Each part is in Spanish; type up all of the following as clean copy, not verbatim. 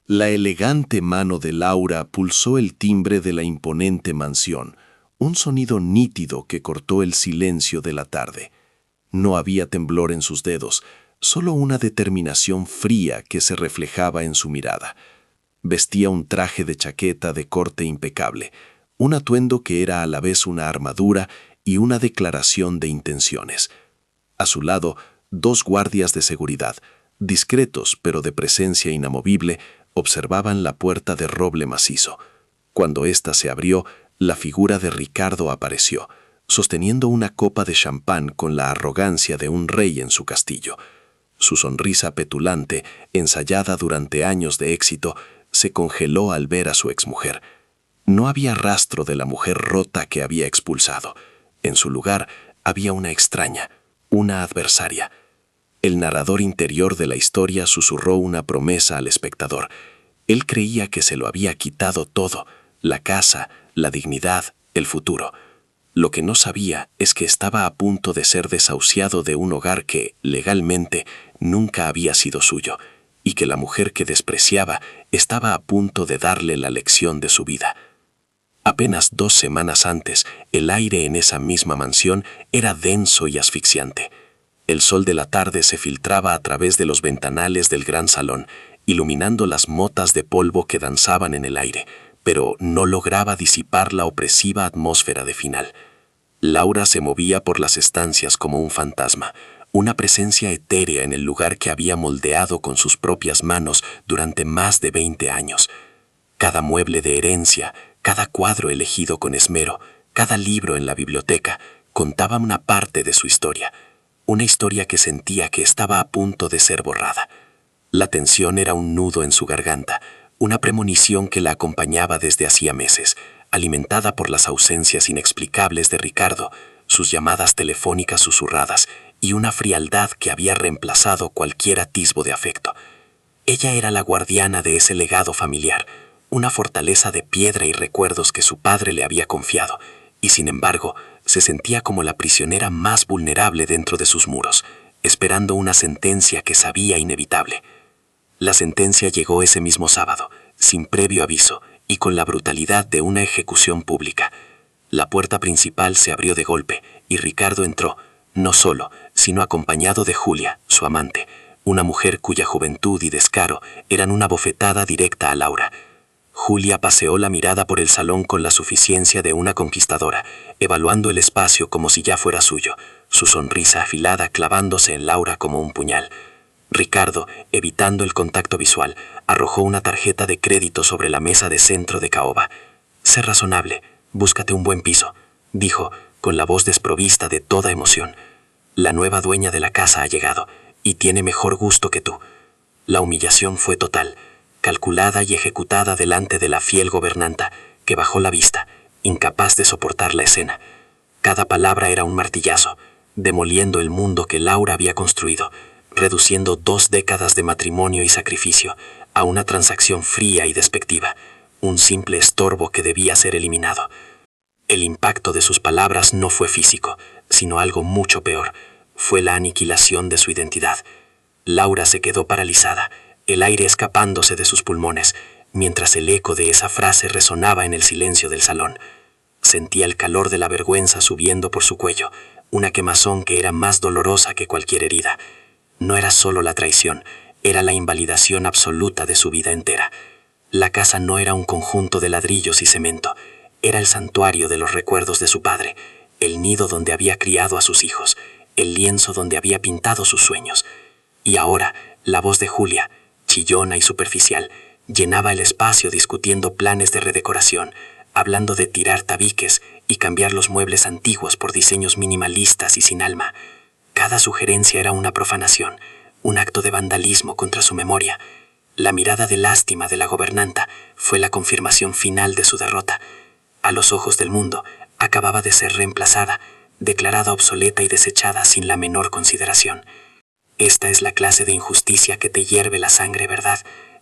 La elegante mano de Laura pulsó el timbre de la imponente mansión, un sonido nítido que cortó el silencio de la tarde. No había temblor en sus dedos, solo una determinación fría que se reflejaba en su mirada. Vestía un traje de chaqueta de corte impecable, un atuendo que era a la vez una armadura y una declaración de intenciones. A su lado, dos guardias de seguridad, discretos pero de presencia inamovible, observaban la puerta de roble macizo. Cuando ésta se abrió, la figura de Ricardo apareció, sosteniendo una copa de champán con la arrogancia de un rey en su castillo. Su sonrisa petulante, ensayada durante años de éxito, se congeló al ver a su exmujer. No había rastro de la mujer rota que había expulsado. En su lugar había una extraña, una adversaria. El narrador interior de la historia susurró una promesa al espectador. Él creía que se lo había quitado todo, la casa, la dignidad, el futuro. Lo que no sabía es que estaba a punto de ser desahuciado de un hogar que, legalmente, nunca había sido suyo, y que la mujer que despreciaba estaba a punto de darle la lección de su vida. Apenas 2 semanas antes, el aire en esa misma mansión era denso y asfixiante. El sol de la tarde se filtraba a través de los ventanales del gran salón, iluminando las motas de polvo que danzaban en el aire, pero no lograba disipar la opresiva atmósfera de final. Laura se movía por las estancias como un fantasma, una presencia etérea en el lugar que había moldeado con sus propias manos durante más de 20 años. Cada mueble de herencia, cada cuadro elegido con esmero, cada libro en la biblioteca, contaba una parte de su historia, una historia que sentía que estaba a punto de ser borrada. La tensión era un nudo en su garganta, una premonición que la acompañaba desde hacía meses, alimentada por las ausencias inexplicables de Ricardo, sus llamadas telefónicas susurradas y una frialdad que había reemplazado cualquier atisbo de afecto. Ella era la guardiana de ese legado familiar, una fortaleza de piedra y recuerdos que su padre le había confiado, y sin embargo, se sentía como la prisionera más vulnerable dentro de sus muros, esperando una sentencia que sabía inevitable. La sentencia llegó ese mismo sábado, sin previo aviso y con la brutalidad de una ejecución pública. La puerta principal se abrió de golpe y Ricardo entró, no solo, sino acompañado de Julia, su amante, una mujer cuya juventud y descaro eran una bofetada directa a Laura. Julia paseó la mirada por el salón con la suficiencia de una conquistadora, evaluando el espacio como si ya fuera suyo, su sonrisa afilada clavándose en Laura como un puñal. Ricardo, evitando el contacto visual, arrojó una tarjeta de crédito sobre la mesa de centro de caoba. «Sé razonable, búscate un buen piso», dijo, con la voz desprovista de toda emoción. «La nueva dueña de la casa ha llegado, y tiene mejor gusto que tú». La humillación fue total, calculada y ejecutada delante de la fiel gobernanta, que bajó la vista, incapaz de soportar la escena. Cada palabra era un martillazo, demoliendo el mundo que Laura había construido, reduciendo 2 décadas de matrimonio y sacrificio a una transacción fría y despectiva, un simple estorbo que debía ser eliminado. El impacto de sus palabras no fue físico, sino algo mucho peor. Fue la aniquilación de su identidad. Laura se quedó paralizada, el aire escapándose de sus pulmones, mientras el eco de esa frase resonaba en el silencio del salón. Sentía el calor de la vergüenza subiendo por su cuello, una quemazón que era más dolorosa que cualquier herida. No era solo la traición, era la invalidación absoluta de su vida entera. La casa no era un conjunto de ladrillos y cemento, era el santuario de los recuerdos de su padre, el nido donde había criado a sus hijos, el lienzo donde había pintado sus sueños. Y ahora, la voz de Julia, chillona y superficial, llenaba el espacio discutiendo planes de redecoración, hablando de tirar tabiques y cambiar los muebles antiguos por diseños minimalistas y sin alma. Cada sugerencia era una profanación, un acto de vandalismo contra su memoria. La mirada de lástima de la gobernanta fue la confirmación final de su derrota. A los ojos del mundo, acababa de ser reemplazada, declarada obsoleta y desechada sin la menor consideración. Esta es la clase de injusticia que te hierve la sangre, ¿verdad?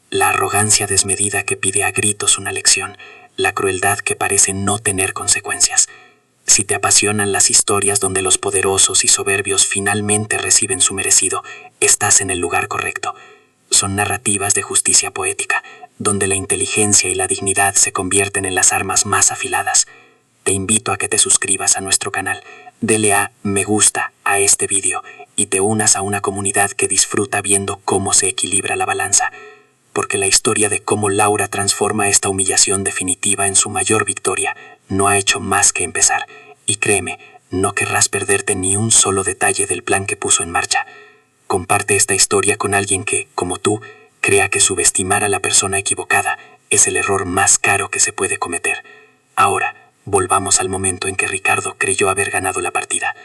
La arrogancia desmedida que pide a gritos una lección, la crueldad que parece no tener consecuencias. Si te apasionan las historias donde los poderosos y soberbios finalmente reciben su merecido, estás en el lugar correcto. son narrativas de justicia poética, donde la inteligencia y la dignidad se convierten en las armas más afiladas. Te invito a que te suscribas a nuestro canal, dele a me gusta a este vídeo y te unas a una comunidad que disfruta viendo cómo se equilibra la balanza, porque la historia de cómo Laura transforma esta humillación definitiva en su mayor victoria no ha hecho más que empezar. Y créeme, no querrás perderte ni un solo detalle del plan que puso en marcha. Comparte esta historia con alguien que, como tú, crea que subestimar a la persona equivocada es el error más caro que se puede cometer. Ahora, volvamos al momento en que Ricardo creyó haber ganado la partida.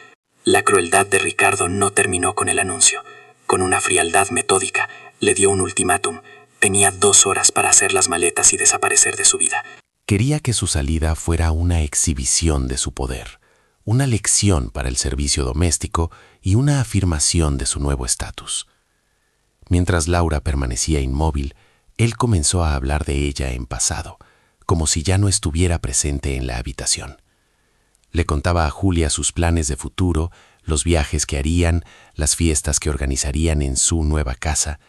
La crueldad de Ricardo no terminó con el anuncio. Con una frialdad metódica, le dio un ultimátum. Tenía 2 horas para hacer las maletas y desaparecer de su vida. Quería que su salida fuera una exhibición de su poder, una lección para el servicio doméstico y una afirmación de su nuevo estatus. Mientras Laura permanecía inmóvil, él comenzó a hablar de ella en pasado, como si ya no estuviera presente en la habitación. Le contaba a Julia sus planes de futuro, los viajes que harían, las fiestas que organizarían en su nueva casa.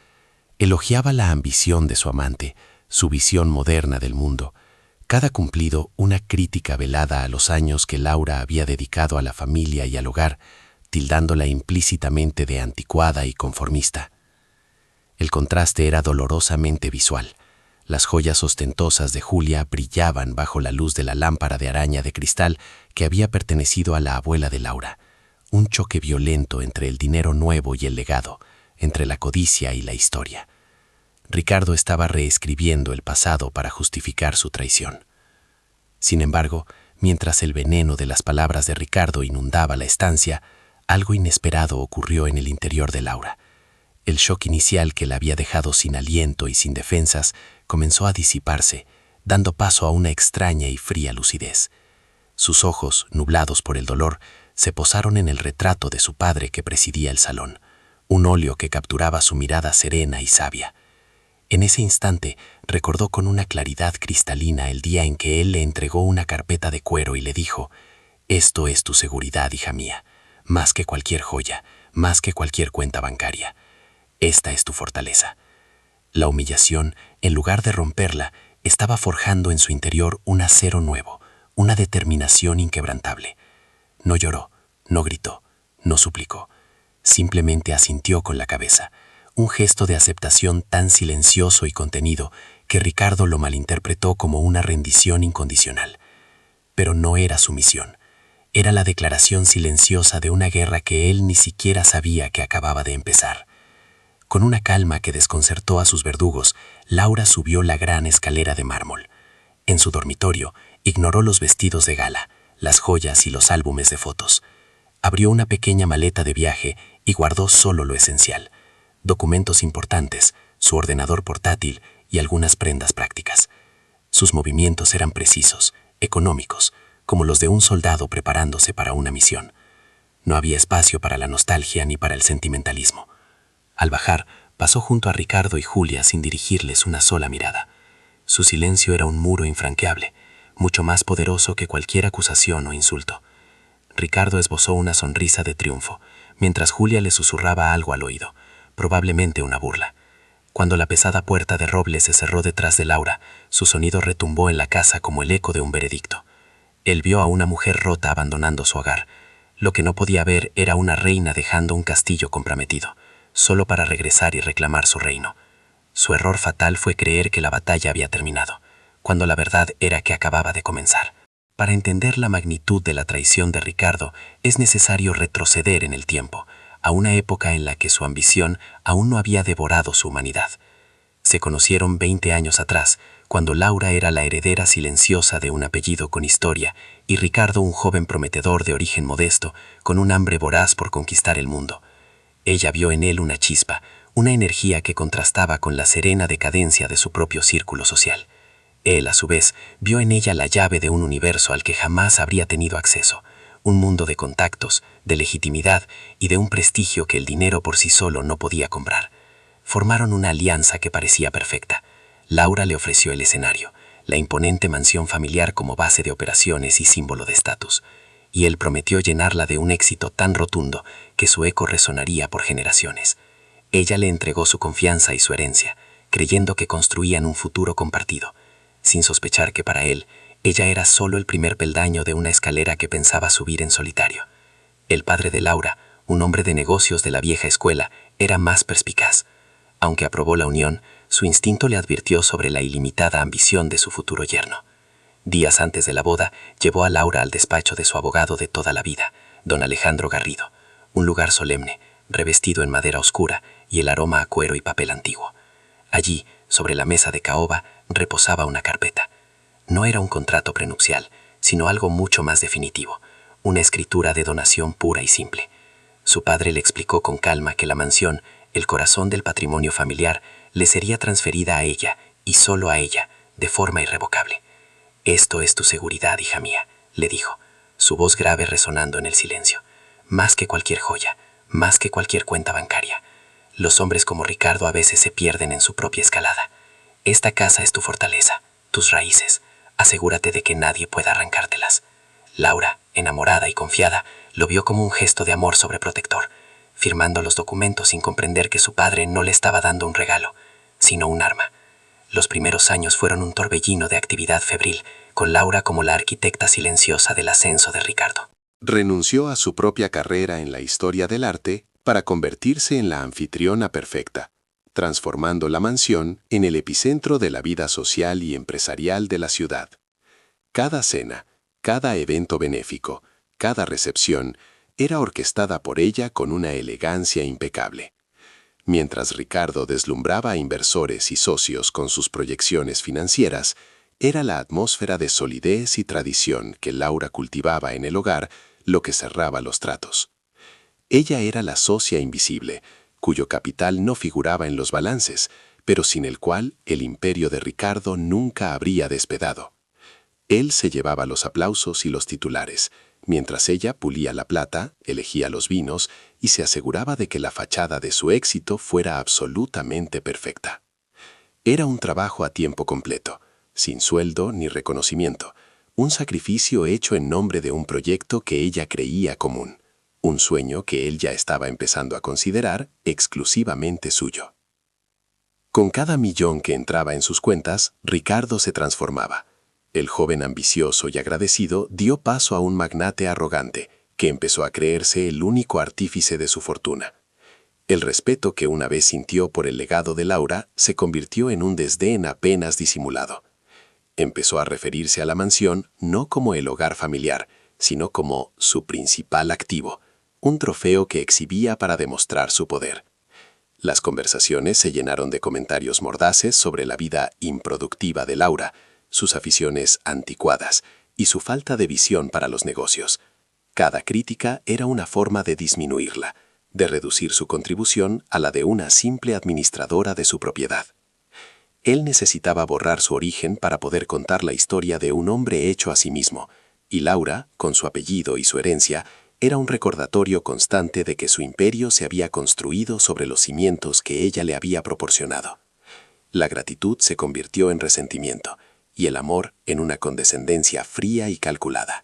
Elogiaba la ambición de su amante, su visión moderna del mundo. Cada cumplido una crítica velada a los años que Laura había dedicado a la familia y al hogar, tildándola implícitamente de anticuada y conformista. El contraste era dolorosamente visual. Las joyas ostentosas de Julia brillaban bajo la luz de la lámpara de araña de cristal que había pertenecido a la abuela de Laura. Un choque violento entre el dinero nuevo y el legado, entre la codicia y la historia. Ricardo estaba reescribiendo el pasado para justificar su traición. Sin embargo, mientras el veneno de las palabras de Ricardo inundaba la estancia, algo inesperado ocurrió en el interior de Laura. El shock inicial que la había dejado sin aliento y sin defensas comenzó a disiparse, dando paso a una extraña y fría lucidez. Sus ojos, nublados por el dolor, se posaron en el retrato de su padre que presidía el salón, un óleo que capturaba su mirada serena y sabia. En ese instante recordó con una claridad cristalina el día en que él le entregó una carpeta de cuero y le dijo: «Esto es tu seguridad, hija mía, más que cualquier joya, más que cualquier cuenta bancaria. Esta es tu fortaleza». La humillación, en lugar de romperla, estaba forjando en su interior un acero nuevo, una determinación inquebrantable. No lloró, no gritó, no suplicó. Simplemente asintió con la cabeza, un gesto de aceptación tan silencioso y contenido que Ricardo lo malinterpretó como una rendición incondicional. Pero no era sumisión. Era la declaración silenciosa de una guerra que él ni siquiera sabía que acababa de empezar. Con una calma que desconcertó a sus verdugos, Laura subió la gran escalera de mármol. En su dormitorio, ignoró los vestidos de gala, las joyas y los álbumes de fotos. Abrió una pequeña maleta de viaje y guardó solo lo esencial: documentos importantes, su ordenador portátil y algunas prendas prácticas. Sus movimientos eran precisos, económicos, como los de un soldado preparándose para una misión. No había espacio para la nostalgia ni para el sentimentalismo. Al bajar, pasó junto a Ricardo y Julia sin dirigirles una sola mirada. Su silencio era un muro infranqueable, mucho más poderoso que cualquier acusación o insulto. Ricardo esbozó una sonrisa de triunfo, mientras Julia le susurraba algo al oído, probablemente una burla. Cuando la pesada puerta de roble se cerró detrás de Laura, su sonido retumbó en la casa como el eco de un veredicto. Él vio a una mujer rota abandonando su hogar. Lo que no podía ver era una reina dejando un castillo comprometido, solo para regresar y reclamar su reino. Su error fatal fue creer que la batalla había terminado, cuando la verdad era que acababa de comenzar. Para entender la magnitud de la traición de Ricardo, es necesario retroceder en el tiempo, a una época en la que su ambición aún no había devorado su humanidad. Se conocieron 20 años atrás, cuando Laura era la heredera silenciosa de un apellido con historia y Ricardo un joven prometedor de origen modesto, con un hambre voraz por conquistar el mundo. Ella vio en él una chispa, una energía que contrastaba con la serena decadencia de su propio círculo social. Él, a su vez, vio en ella la llave de un universo al que jamás habría tenido acceso, un mundo de contactos, de legitimidad y de un prestigio que el dinero por sí solo no podía comprar. Formaron una alianza que parecía perfecta. Laura le ofreció el escenario, la imponente mansión familiar como base de operaciones y símbolo de estatus, y él prometió llenarla de un éxito tan rotundo que su eco resonaría por generaciones. Ella le entregó su confianza y su herencia, creyendo que construían un futuro compartido, sin sospechar que para él, ella era solo el primer peldaño de una escalera que pensaba subir en solitario. El padre de Laura, un hombre de negocios de la vieja escuela, era más perspicaz. Aunque aprobó la unión, su instinto le advirtió sobre la ilimitada ambición de su futuro yerno. Días antes de la boda, llevó a Laura al despacho de su abogado de toda la vida, don Alejandro Garrido, un lugar solemne, revestido en madera oscura y el aroma a cuero y papel antiguo. Allí, sobre la mesa de caoba, reposaba una carpeta. No era un contrato prenupcial, sino algo mucho más definitivo, una escritura de donación pura y simple. Su padre le explicó con calma que la mansión, el corazón del patrimonio familiar, le sería transferida a ella, y solo a ella, de forma irrevocable. «Esto es tu seguridad, hija mía», le dijo, su voz grave resonando en el silencio. «Más que cualquier joya, más que cualquier cuenta bancaria. Los hombres como Ricardo a veces se pierden en su propia escalada. Esta casa es tu fortaleza, tus raíces. Asegúrate de que nadie pueda arrancártelas». Laura, enamorada y confiada, lo vio como un gesto de amor sobreprotector, firmando los documentos sin comprender que su padre no le estaba dando un regalo, sino un arma. Los primeros años fueron un torbellino de actividad febril, con Laura como la arquitecta silenciosa del ascenso de Ricardo. Renunció a su propia carrera en la historia del arte para convertirse en la anfitriona perfecta, transformando la mansión en el epicentro de la vida social y empresarial de la ciudad. Cada cena, cada evento benéfico, cada recepción era orquestada por ella con una elegancia impecable. Mientras Ricardo deslumbraba a inversores y socios con sus proyecciones financieras, era la atmósfera de solidez y tradición que Laura cultivaba en el hogar lo que cerraba los tratos. Ella era la socia invisible, cuyo capital no figuraba en los balances, pero sin el cual el imperio de Ricardo nunca habría despegado. Él se llevaba los aplausos y los titulares, mientras ella pulía la plata, elegía los vinos y se aseguraba de que la fachada de su éxito fuera absolutamente perfecta. Era un trabajo a tiempo completo, sin sueldo ni reconocimiento, un sacrificio hecho en nombre de un proyecto que ella creía común, un sueño que él ya estaba empezando a considerar exclusivamente suyo. Con cada millón que entraba en sus cuentas, Ricardo se transformaba. El joven ambicioso y agradecido dio paso a un magnate arrogante, que empezó a creerse el único artífice de su fortuna. El respeto que una vez sintió por el legado de Laura se convirtió en un desdén apenas disimulado. Empezó a referirse a la mansión no como el hogar familiar, sino como su principal activo, un trofeo que exhibía para demostrar su poder. Las conversaciones se llenaron de comentarios mordaces sobre la vida improductiva de Laura, sus aficiones anticuadas y su falta de visión para los negocios. Cada crítica era una forma de disminuirla, de reducir su contribución a la de una simple administradora de su propiedad. Él necesitaba borrar su origen para poder contar la historia de un hombre hecho a sí mismo, y Laura, con su apellido y su herencia, era un recordatorio constante de que su imperio se había construido sobre los cimientos que ella le había proporcionado. La gratitud se convirtió en resentimiento, y el amor en una condescendencia fría y calculada.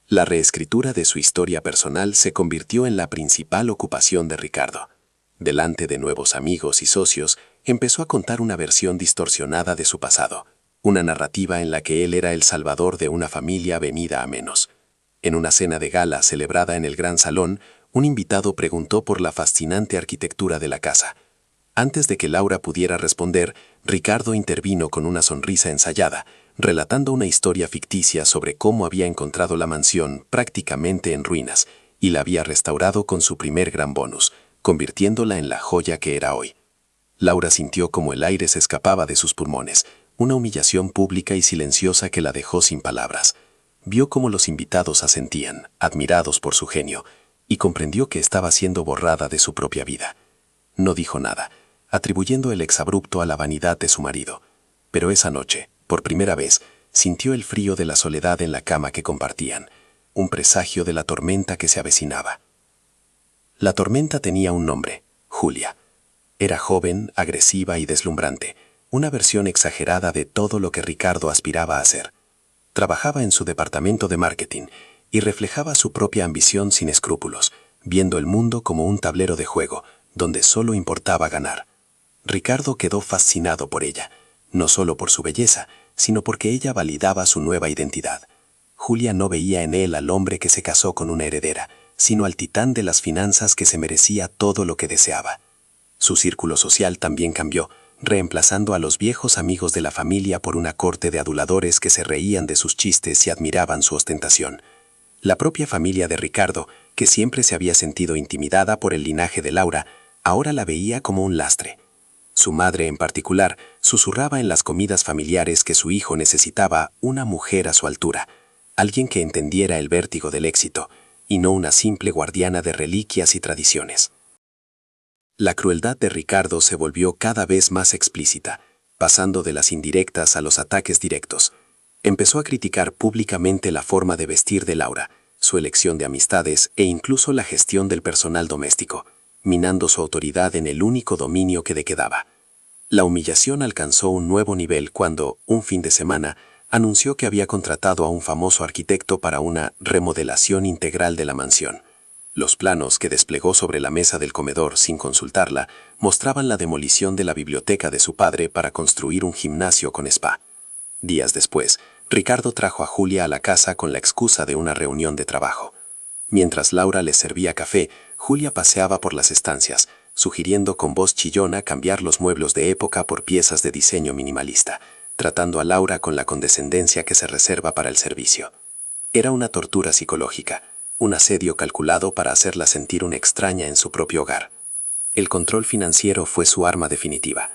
La reescritura de su historia personal se convirtió en la principal ocupación de Ricardo. Delante de nuevos amigos y socios, empezó a contar una versión distorsionada de su pasado, una narrativa en la que él era el salvador de una familia venida a menos. En una cena de gala celebrada en el gran salón, un invitado preguntó por la fascinante arquitectura de la casa. Antes de que Laura pudiera responder, Ricardo intervino con una sonrisa ensayada, relatando una historia ficticia sobre cómo había encontrado la mansión prácticamente en ruinas y la había restaurado con su primer gran bonus, convirtiéndola en la joya que era hoy. Laura sintió como el aire se escapaba de sus pulmones, una humillación pública y silenciosa que la dejó sin palabras. Vio cómo los invitados asentían, admirados por su genio, y comprendió que estaba siendo borrada de su propia vida. No dijo nada, atribuyendo el exabrupto a la vanidad de su marido. Pero esa noche, por primera vez, sintió el frío de la soledad en la cama que compartían, un presagio de la tormenta que se avecinaba. La tormenta tenía un nombre, Julia. Era joven, agresiva y deslumbrante, una versión exagerada de todo lo que Ricardo aspiraba a ser. Trabajaba en su departamento de marketing y reflejaba su propia ambición sin escrúpulos, viendo el mundo como un tablero de juego, donde solo importaba ganar. Ricardo quedó fascinado por ella, no solo por su belleza, sino porque ella validaba su nueva identidad. Julia no veía en él al hombre que se casó con una heredera, sino al titán de las finanzas que se merecía todo lo que deseaba. Su círculo social también cambió, reemplazando a los viejos amigos de la familia por una corte de aduladores que se reían de sus chistes y admiraban su ostentación. La propia familia de Ricardo, que siempre se había sentido intimidada por el linaje de Laura, ahora la veía como un lastre. Su madre, en particular, susurraba en las comidas familiares que su hijo necesitaba una mujer a su altura, alguien que entendiera el vértigo del éxito, y no una simple guardiana de reliquias y tradiciones. La crueldad de Ricardo se volvió cada vez más explícita, pasando de las indirectas a los ataques directos. Empezó a criticar públicamente la forma de vestir de Laura, su elección de amistades e incluso la gestión del personal doméstico, minando su autoridad en el único dominio que le quedaba. La humillación alcanzó un nuevo nivel cuando, un fin de semana, anunció que había contratado a un famoso arquitecto para una remodelación integral de la mansión. Los planos que desplegó sobre la mesa del comedor sin consultarla mostraban la demolición de la biblioteca de su padre para construir un gimnasio con spa. Días después, Ricardo trajo a Julia a la casa con la excusa de una reunión de trabajo. Mientras Laura les servía café, Julia paseaba por las estancias, sugiriendo con voz chillona cambiar los muebles de época por piezas de diseño minimalista, tratando a Laura con la condescendencia que se reserva para el servicio. Era una tortura psicológica, un asedio calculado para hacerla sentir una extraña en su propio hogar. El control financiero fue su arma definitiva.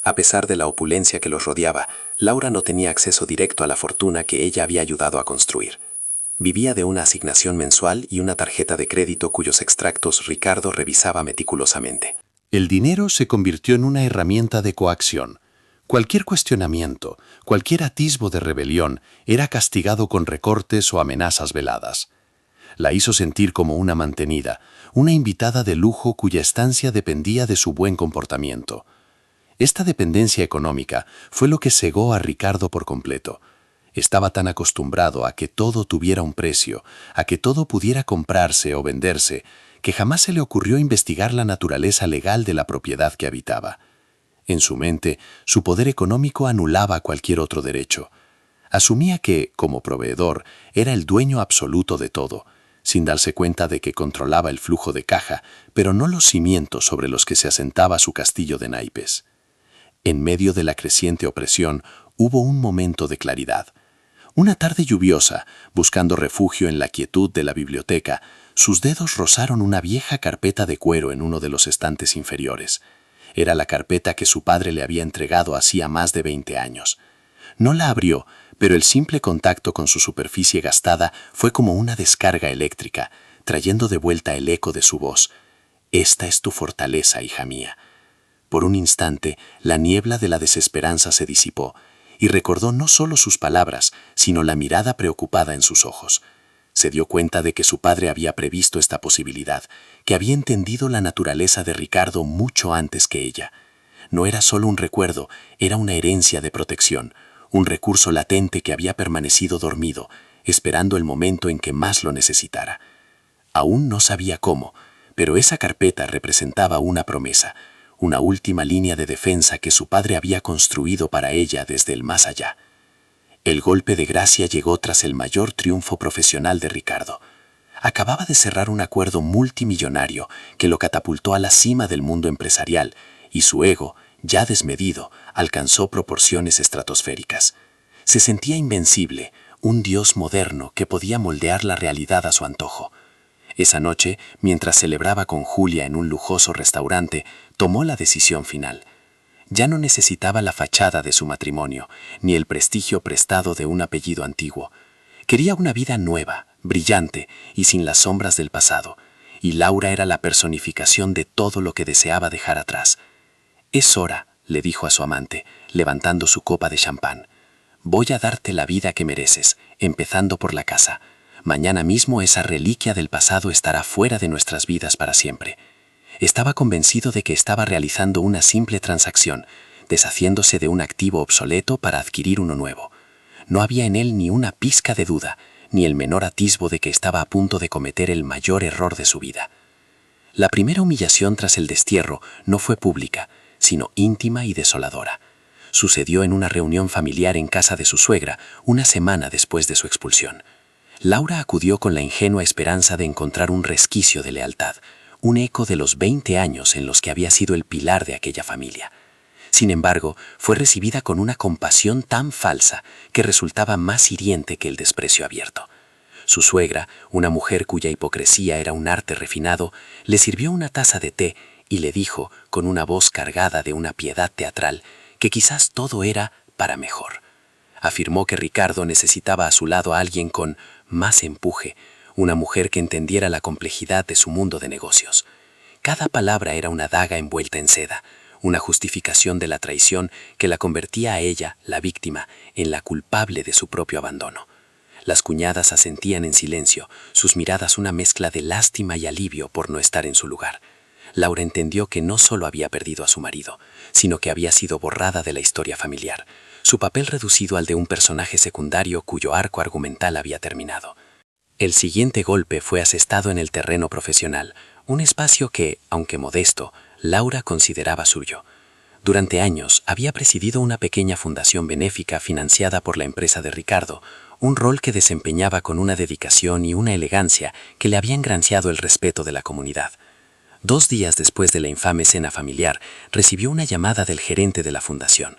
A pesar de la opulencia que los rodeaba, Laura no tenía acceso directo a la fortuna que ella había ayudado a construir. Vivía de una asignación mensual y una tarjeta de crédito cuyos extractos Ricardo revisaba meticulosamente. El dinero se convirtió en una herramienta de coacción. Cualquier cuestionamiento, cualquier atisbo de rebelión era castigado con recortes o amenazas veladas. La hizo sentir como una mantenida, una invitada de lujo cuya estancia dependía de su buen comportamiento. Esta dependencia económica fue lo que cegó a Ricardo por completo. Estaba tan acostumbrado a que todo tuviera un precio, a que todo pudiera comprarse o venderse, que jamás se le ocurrió investigar la naturaleza legal de la propiedad que habitaba. En su mente, su poder económico anulaba cualquier otro derecho. Asumía que, como proveedor, era el dueño absoluto de todo, sin darse cuenta de que controlaba el flujo de caja, pero no los cimientos sobre los que se asentaba su castillo de naipes. En medio de la creciente opresión, hubo un momento de claridad. Una tarde lluviosa, buscando refugio en la quietud de la biblioteca, sus dedos rozaron una vieja carpeta de cuero en uno de los estantes inferiores. Era la carpeta que su padre le había entregado hacía más de 20 años. No la abrió, pero el simple contacto con su superficie gastada fue como una descarga eléctrica, trayendo de vuelta el eco de su voz. «Esta es tu fortaleza, hija mía». Por un instante, la niebla de la desesperanza se disipó, y recordó no solo sus palabras, sino la mirada preocupada en sus ojos. Se dio cuenta de que su padre había previsto esta posibilidad, que había entendido la naturaleza de Ricardo mucho antes que ella. No era solo un recuerdo, era una herencia de protección, un recurso latente que había permanecido dormido, esperando el momento en que más lo necesitara. Aún no sabía cómo, pero esa carpeta representaba una promesa, una última línea de defensa que su padre había construido para ella desde el más allá. El golpe de gracia llegó tras el mayor triunfo profesional de Ricardo. Acababa de cerrar un acuerdo multimillonario que lo catapultó a la cima del mundo empresarial, y su ego, ya desmedido, alcanzó proporciones estratosféricas. Se sentía invencible, un dios moderno que podía moldear la realidad a su antojo. Esa noche, mientras celebraba con Julia en un lujoso restaurante, tomó la decisión final. Ya no necesitaba la fachada de su matrimonio, ni el prestigio prestado de un apellido antiguo. Quería una vida nueva, brillante y sin las sombras del pasado, y Laura era la personificación de todo lo que deseaba dejar atrás. «Es hora», le dijo a su amante, levantando su copa de champán. «Voy a darte la vida que mereces, empezando por la casa. Mañana mismo esa reliquia del pasado estará fuera de nuestras vidas para siempre». Estaba convencido de que estaba realizando una simple transacción, deshaciéndose de un activo obsoleto para adquirir uno nuevo. No había en él ni una pizca de duda, ni el menor atisbo de que estaba a punto de cometer el mayor error de su vida. La primera humillación tras el destierro no fue pública, sino íntima y desoladora. Sucedió en una reunión familiar en casa de su suegra, una semana después de su expulsión. Laura acudió con la ingenua esperanza de encontrar un resquicio de lealtad, un eco de los 20 años en los que había sido el pilar de aquella familia. Sin embargo, fue recibida con una compasión tan falsa que resultaba más hiriente que el desprecio abierto. Su suegra, una mujer cuya hipocresía era un arte refinado, le sirvió una taza de té y le dijo, con una voz cargada de una piedad teatral, que quizás todo era para mejor. Afirmó que Ricardo necesitaba a su lado a alguien con más empuje, una mujer que entendiera la complejidad de su mundo de negocios. Cada palabra era una daga envuelta en seda, una justificación de la traición que la convertía a ella, la víctima, en la culpable de su propio abandono. Las cuñadas asentían en silencio, sus miradas una mezcla de lástima y alivio por no estar en su lugar. Laura entendió que no solo había perdido a su marido, sino que había sido borrada de la historia familiar, su papel reducido al de un personaje secundario cuyo arco argumental había terminado. El siguiente golpe fue asestado en el terreno profesional, un espacio que, aunque modesto, Laura consideraba suyo. Durante años había presidido una pequeña fundación benéfica financiada por la empresa de Ricardo, un rol que desempeñaba con una dedicación y una elegancia que le habían granjeado el respeto de la comunidad. 2 días después de la infame cena familiar, recibió una llamada del gerente de la fundación.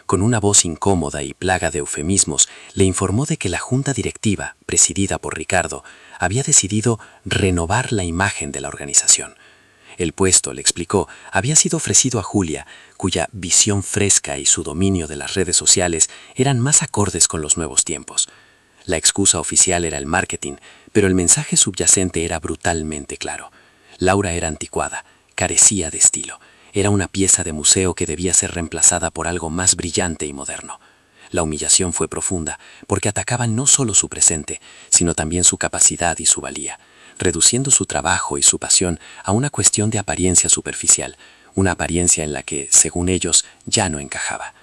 Con una voz incómoda y plaga de eufemismos, le informó de que la junta directiva, presidida por Ricardo, había decidido renovar la imagen de la organización. El puesto, le explicó, había sido ofrecido a Julia, cuya visión fresca y su dominio de las redes sociales eran más acordes con los nuevos tiempos. La excusa oficial era el marketing, pero el mensaje subyacente era brutalmente claro. Laura era anticuada, carecía de estilo. Era una pieza de museo que debía ser reemplazada por algo más brillante y moderno. La humillación fue profunda, porque atacaban no solo su presente, sino también su capacidad y su valía, reduciendo su trabajo y su pasión a una cuestión de apariencia superficial, una apariencia en la que, según ellos, ya no encajaba.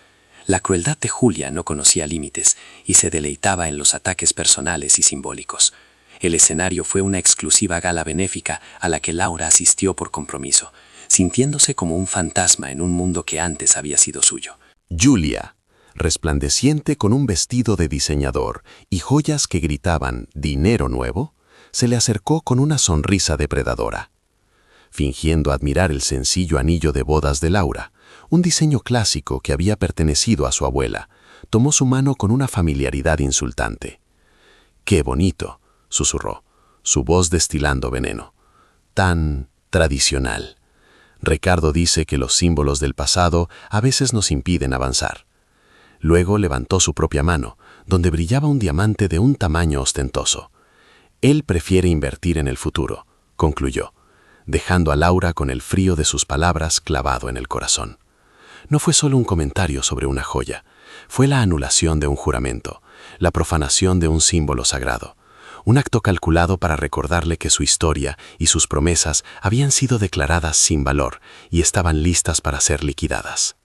La crueldad de Julia no conocía límites y se deleitaba en los ataques personales y simbólicos. El escenario fue una exclusiva gala benéfica a la que Laura asistió por compromiso, sintiéndose como un fantasma en un mundo que antes había sido suyo. Julia, resplandeciente con un vestido de diseñador y joyas que gritaban «dinero nuevo», se le acercó con una sonrisa depredadora. Fingiendo admirar el sencillo anillo de bodas de Laura, un diseño clásico que había pertenecido a su abuela, tomó su mano con una familiaridad insultante. «¡Qué bonito!», susurró, su voz destilando veneno. «Tan tradicional». Ricardo dice que los símbolos del pasado a veces nos impiden avanzar. Luego levantó su propia mano, donde brillaba un diamante de un tamaño ostentoso. Él prefiere invertir en el futuro, concluyó, dejando a Laura con el frío de sus palabras clavado en el corazón. No fue solo un comentario sobre una joya, fue la anulación de un juramento, la profanación de un símbolo sagrado, un acto calculado para recordarle que su historia y sus promesas habían sido declaradas sin valor y estaban listas para ser liquidadas.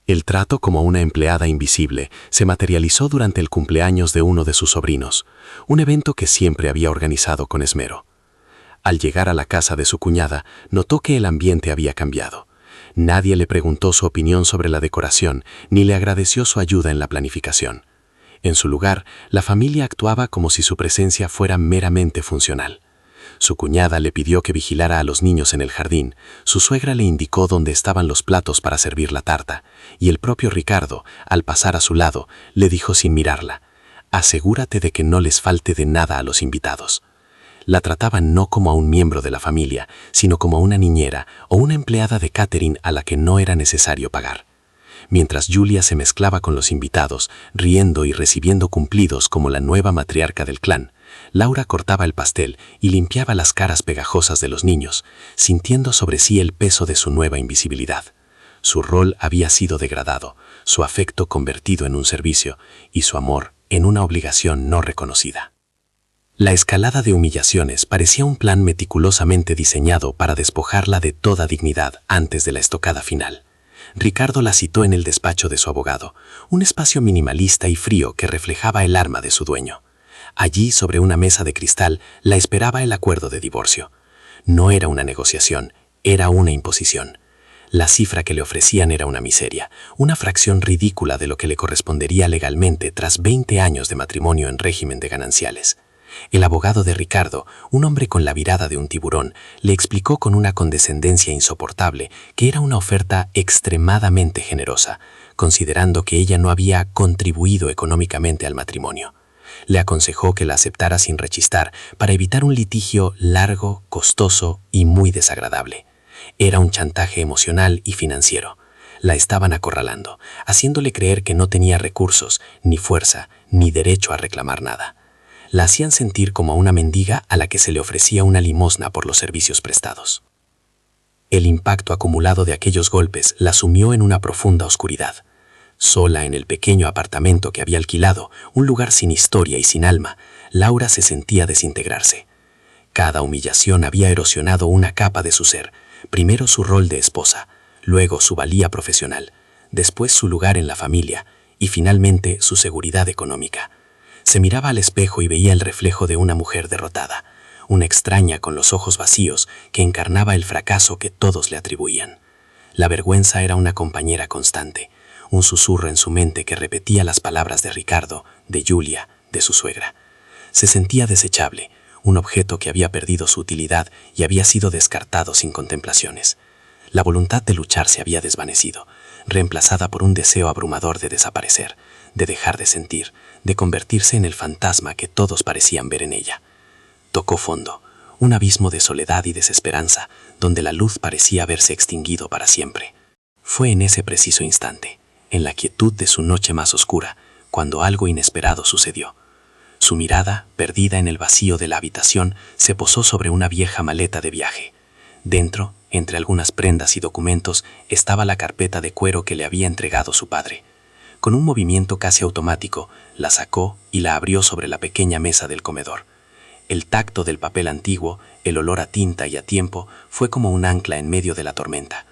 El trato como una empleada invisible se materializó durante el cumpleaños de uno de sus sobrinos, un evento que siempre había organizado con esmero. Al llegar a la casa de su cuñada, notó que el ambiente había cambiado. Nadie le preguntó su opinión sobre la decoración ni le agradeció su ayuda en la planificación. En su lugar, la familia actuaba como si su presencia fuera meramente funcional. Su cuñada le pidió que vigilara a los niños en el jardín, su suegra le indicó dónde estaban los platos para servir la tarta, y el propio Ricardo, al pasar a su lado, le dijo sin mirarla: «Asegúrate de que no les falte de nada a los invitados». La trataban no como a un miembro de la familia, sino como a una niñera o una empleada de catering a la que no era necesario pagar. Mientras Julia se mezclaba con los invitados, riendo y recibiendo cumplidos como la nueva matriarca del clan, Laura cortaba el pastel y limpiaba las caras pegajosas de los niños, sintiendo sobre sí el peso de su nueva invisibilidad. Su rol había sido degradado, su afecto convertido en un servicio y su amor en una obligación no reconocida. La escalada de humillaciones parecía un plan meticulosamente diseñado para despojarla de toda dignidad antes de la estocada final. Ricardo la citó en el despacho de su abogado, un espacio minimalista y frío que reflejaba el alma de su dueño. Allí, sobre una mesa de cristal, la esperaba el acuerdo de divorcio. No era una negociación, era una imposición. La cifra que le ofrecían era una miseria, una fracción ridícula de lo que le correspondería legalmente tras 20 años de matrimonio en régimen de gananciales. El abogado de Ricardo, un hombre con la mirada de un tiburón, le explicó con una condescendencia insoportable que era una oferta extremadamente generosa, considerando que ella no había contribuido económicamente al matrimonio. Le aconsejó que la aceptara sin rechistar para evitar un litigio largo, costoso y muy desagradable. Era un chantaje emocional y financiero. La estaban acorralando, haciéndole creer que no tenía recursos, ni fuerza, ni derecho a reclamar nada. La hacían sentir como a una mendiga a la que se le ofrecía una limosna por los servicios prestados. El impacto acumulado de aquellos golpes la sumió en una profunda oscuridad. Sola en el pequeño apartamento que había alquilado, un lugar sin historia y sin alma, Laura se sentía desintegrarse. Cada humillación había erosionado una capa de su ser, primero su rol de esposa, luego su valía profesional, después su lugar en la familia y finalmente su seguridad económica. Se miraba al espejo y veía el reflejo de una mujer derrotada, una extraña con los ojos vacíos que encarnaba el fracaso que todos le atribuían. La vergüenza era una compañera constante, un susurro en su mente que repetía las palabras de Ricardo, de Julia, de su suegra. Se sentía desechable, un objeto que había perdido su utilidad y había sido descartado sin contemplaciones. La voluntad de luchar se había desvanecido, reemplazada por un deseo abrumador de desaparecer, de dejar de sentir, de convertirse en el fantasma que todos parecían ver en ella. Tocó fondo, un abismo de soledad y desesperanza, donde la luz parecía haberse extinguido para siempre. Fue en ese preciso instante, en la quietud de su noche más oscura, cuando algo inesperado sucedió. Su mirada, perdida en el vacío de la habitación, se posó sobre una vieja maleta de viaje. Dentro, entre algunas prendas y documentos, estaba la carpeta de cuero que le había entregado su padre. Con un movimiento casi automático, la sacó y la abrió sobre la pequeña mesa del comedor. El tacto del papel antiguo, el olor a tinta y a tiempo, fue como un ancla en medio de la tormenta.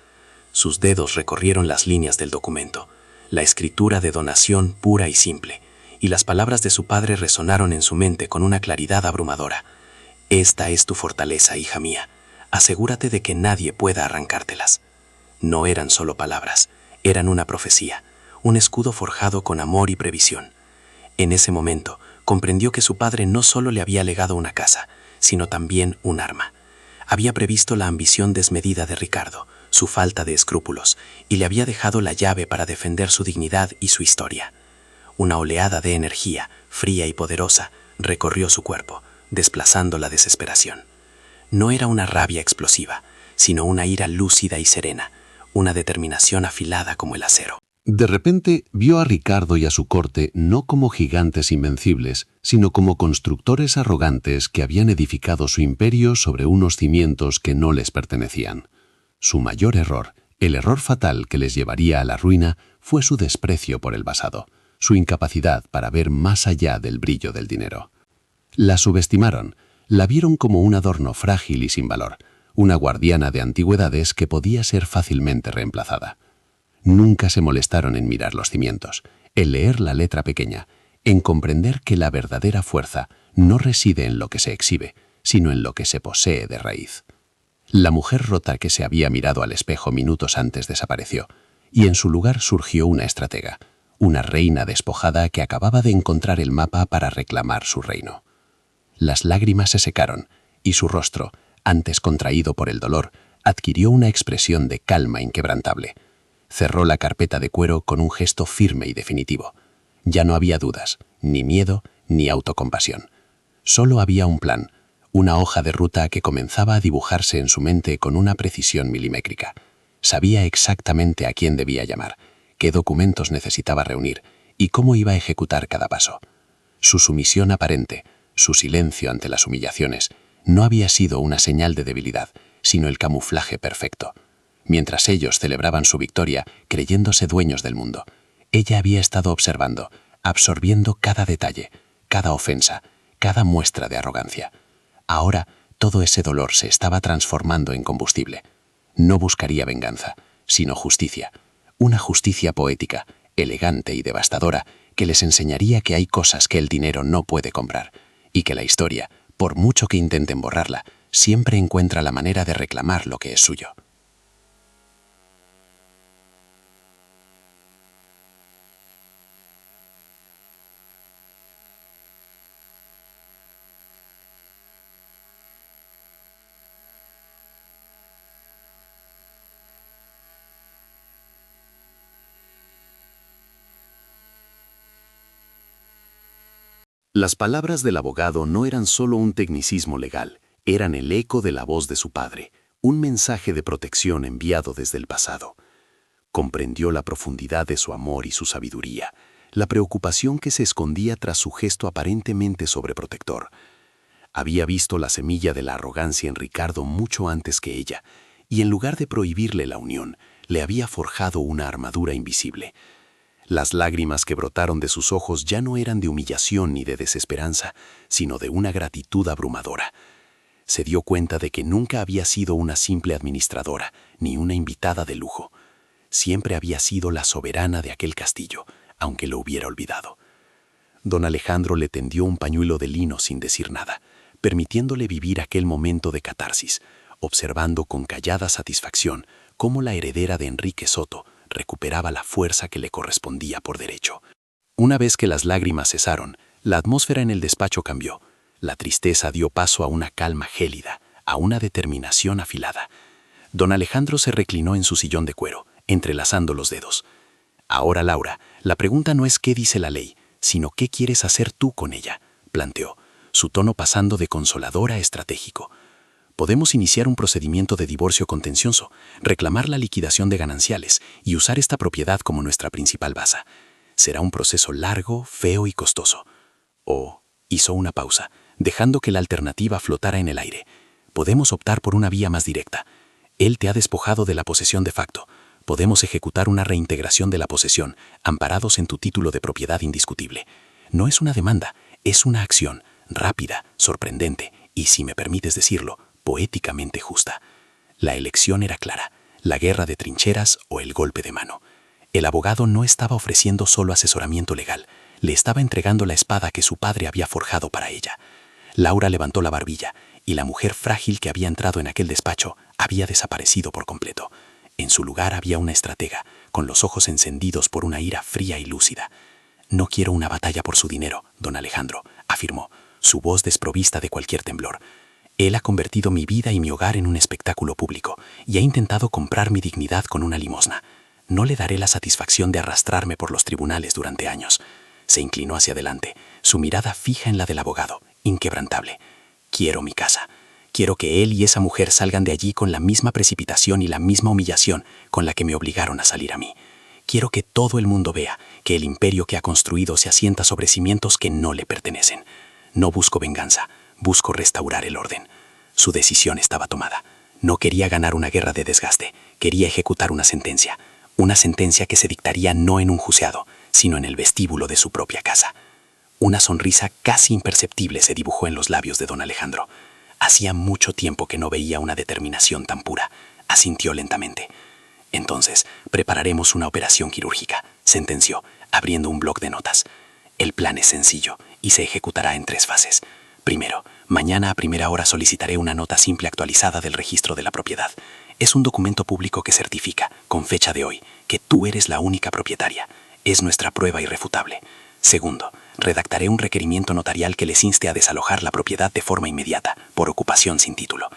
Sus dedos recorrieron las líneas del documento, la escritura de donación pura y simple, y las palabras de su padre resonaron en su mente con una claridad abrumadora. Esta es tu fortaleza, hija mía. Asegúrate de que nadie pueda arrancártelas. No eran solo palabras, eran una profecía, un escudo forjado con amor y previsión. En ese momento, comprendió que su padre no solo le había legado una casa, sino también un arma. Había previsto la ambición desmedida de Ricardo, su falta de escrúpulos, y le había dejado la llave para defender su dignidad y su historia. Una oleada de energía, fría y poderosa, recorrió su cuerpo, desplazando la desesperación. No era una rabia explosiva, sino una ira lúcida y serena, una determinación afilada como el acero. De repente vio a Ricardo y a su corte no como gigantes invencibles, sino como constructores arrogantes que habían edificado su imperio sobre unos cimientos que no les pertenecían. Su mayor error, el error fatal que les llevaría a la ruina, fue su desprecio por el pasado, su incapacidad para ver más allá del brillo del dinero. La subestimaron, la vieron como un adorno frágil y sin valor, una guardiana de antigüedades que podía ser fácilmente reemplazada. Nunca se molestaron en mirar los cimientos, en leer la letra pequeña, en comprender que la verdadera fuerza no reside en lo que se exhibe, sino en lo que se posee de raíz. La mujer rota que se había mirado al espejo minutos antes desapareció, y en su lugar surgió una estratega, una reina despojada que acababa de encontrar el mapa para reclamar su reino. Las lágrimas se secaron, y su rostro, antes contraído por el dolor, adquirió una expresión de calma inquebrantable. Cerró la carpeta de cuero con un gesto firme y definitivo. Ya no había dudas, ni miedo, ni autocompasión. Solo había un plan, una hoja de ruta que comenzaba a dibujarse en su mente con una precisión milimétrica. Sabía exactamente a quién debía llamar, qué documentos necesitaba reunir y cómo iba a ejecutar cada paso. Su sumisión aparente, su silencio ante las humillaciones, no había sido una señal de debilidad, sino el camuflaje perfecto. Mientras ellos celebraban su victoria, creyéndose dueños del mundo, ella había estado observando, absorbiendo cada detalle, cada ofensa, cada muestra de arrogancia. Ahora, todo ese dolor se estaba transformando en combustible. No buscaría venganza, sino justicia. Una justicia poética, elegante y devastadora, que les enseñaría que hay cosas que el dinero no puede comprar, y que la historia, por mucho que intenten borrarla, siempre encuentra la manera de reclamar lo que es suyo. Las palabras del abogado no eran solo un tecnicismo legal, eran el eco de la voz de su padre, un mensaje de protección enviado desde el pasado. Comprendió la profundidad de su amor y su sabiduría, la preocupación que se escondía tras su gesto aparentemente sobreprotector. Había visto la semilla de la arrogancia en Ricardo mucho antes que ella, y en lugar de prohibirle la unión, le había forjado una armadura invisible. Las lágrimas que brotaron de sus ojos ya no eran de humillación ni de desesperanza, sino de una gratitud abrumadora. Se dio cuenta de que nunca había sido una simple administradora, ni una invitada de lujo. Siempre había sido la soberana de aquel castillo, aunque lo hubiera olvidado. Don Alejandro le tendió un pañuelo de lino sin decir nada, permitiéndole vivir aquel momento de catarsis, observando con callada satisfacción cómo la heredera de Enrique Soto recuperaba la fuerza que le correspondía por derecho. Una vez que las lágrimas cesaron, la atmósfera en el despacho cambió. La tristeza dio paso a una calma gélida, a una determinación afilada. Don Alejandro se reclinó en su sillón de cuero, entrelazando los dedos. Ahora, Laura, la pregunta no es qué dice la ley, sino qué quieres hacer tú con ella, planteó, su tono pasando de consolador a estratégico. Podemos iniciar un procedimiento de divorcio contencioso, reclamar la liquidación de gananciales y usar esta propiedad como nuestra principal base. Será un proceso largo, feo y costoso. O hizo una pausa, dejando que la alternativa flotara en el aire. Podemos optar por una vía más directa. Él te ha despojado de la posesión de facto. Podemos ejecutar una reintegración de la posesión, amparados en tu título de propiedad indiscutible. No es una demanda, es una acción, rápida, sorprendente y, si me permites decirlo, poéticamente justa. La elección era clara, la guerra de trincheras o el golpe de mano. El abogado no estaba ofreciendo solo asesoramiento legal, le estaba entregando la espada que su padre había forjado para ella. Laura levantó la barbilla, y la mujer frágil que había entrado en aquel despacho había desaparecido por completo. En su lugar había una estratega, con los ojos encendidos por una ira fría y lúcida. «No quiero una batalla por su dinero, don Alejandro», afirmó, su voz desprovista de cualquier temblor. Él ha convertido mi vida y mi hogar en un espectáculo público y ha intentado comprar mi dignidad con una limosna. No le daré la satisfacción de arrastrarme por los tribunales durante años. Se inclinó hacia adelante, su mirada fija en la del abogado, inquebrantable. Quiero mi casa. Quiero que él y esa mujer salgan de allí con la misma precipitación y la misma humillación con la que me obligaron a salir a mí. Quiero que todo el mundo vea que el imperio que ha construido se asienta sobre cimientos que no le pertenecen. No busco venganza. Busco restaurar el orden. Su decisión estaba tomada. No quería ganar una guerra de desgaste, quería ejecutar una sentencia que se dictaría no en un juzgado, sino en el vestíbulo de su propia casa. Una sonrisa casi imperceptible se dibujó en los labios de don Alejandro. Hacía mucho tiempo que no veía una determinación tan pura. Asintió lentamente. Entonces, prepararemos una operación quirúrgica, sentenció, abriendo un bloc de notas. El plan es sencillo y se ejecutará en 3 fases. Primero, mañana a primera hora solicitaré una nota simple actualizada del registro de la propiedad. Es un documento público que certifica, con fecha de hoy, que tú eres la única propietaria. Es nuestra prueba irrefutable. Segundo, redactaré un requerimiento notarial que les inste a desalojar la propiedad de forma inmediata, por ocupación sin título.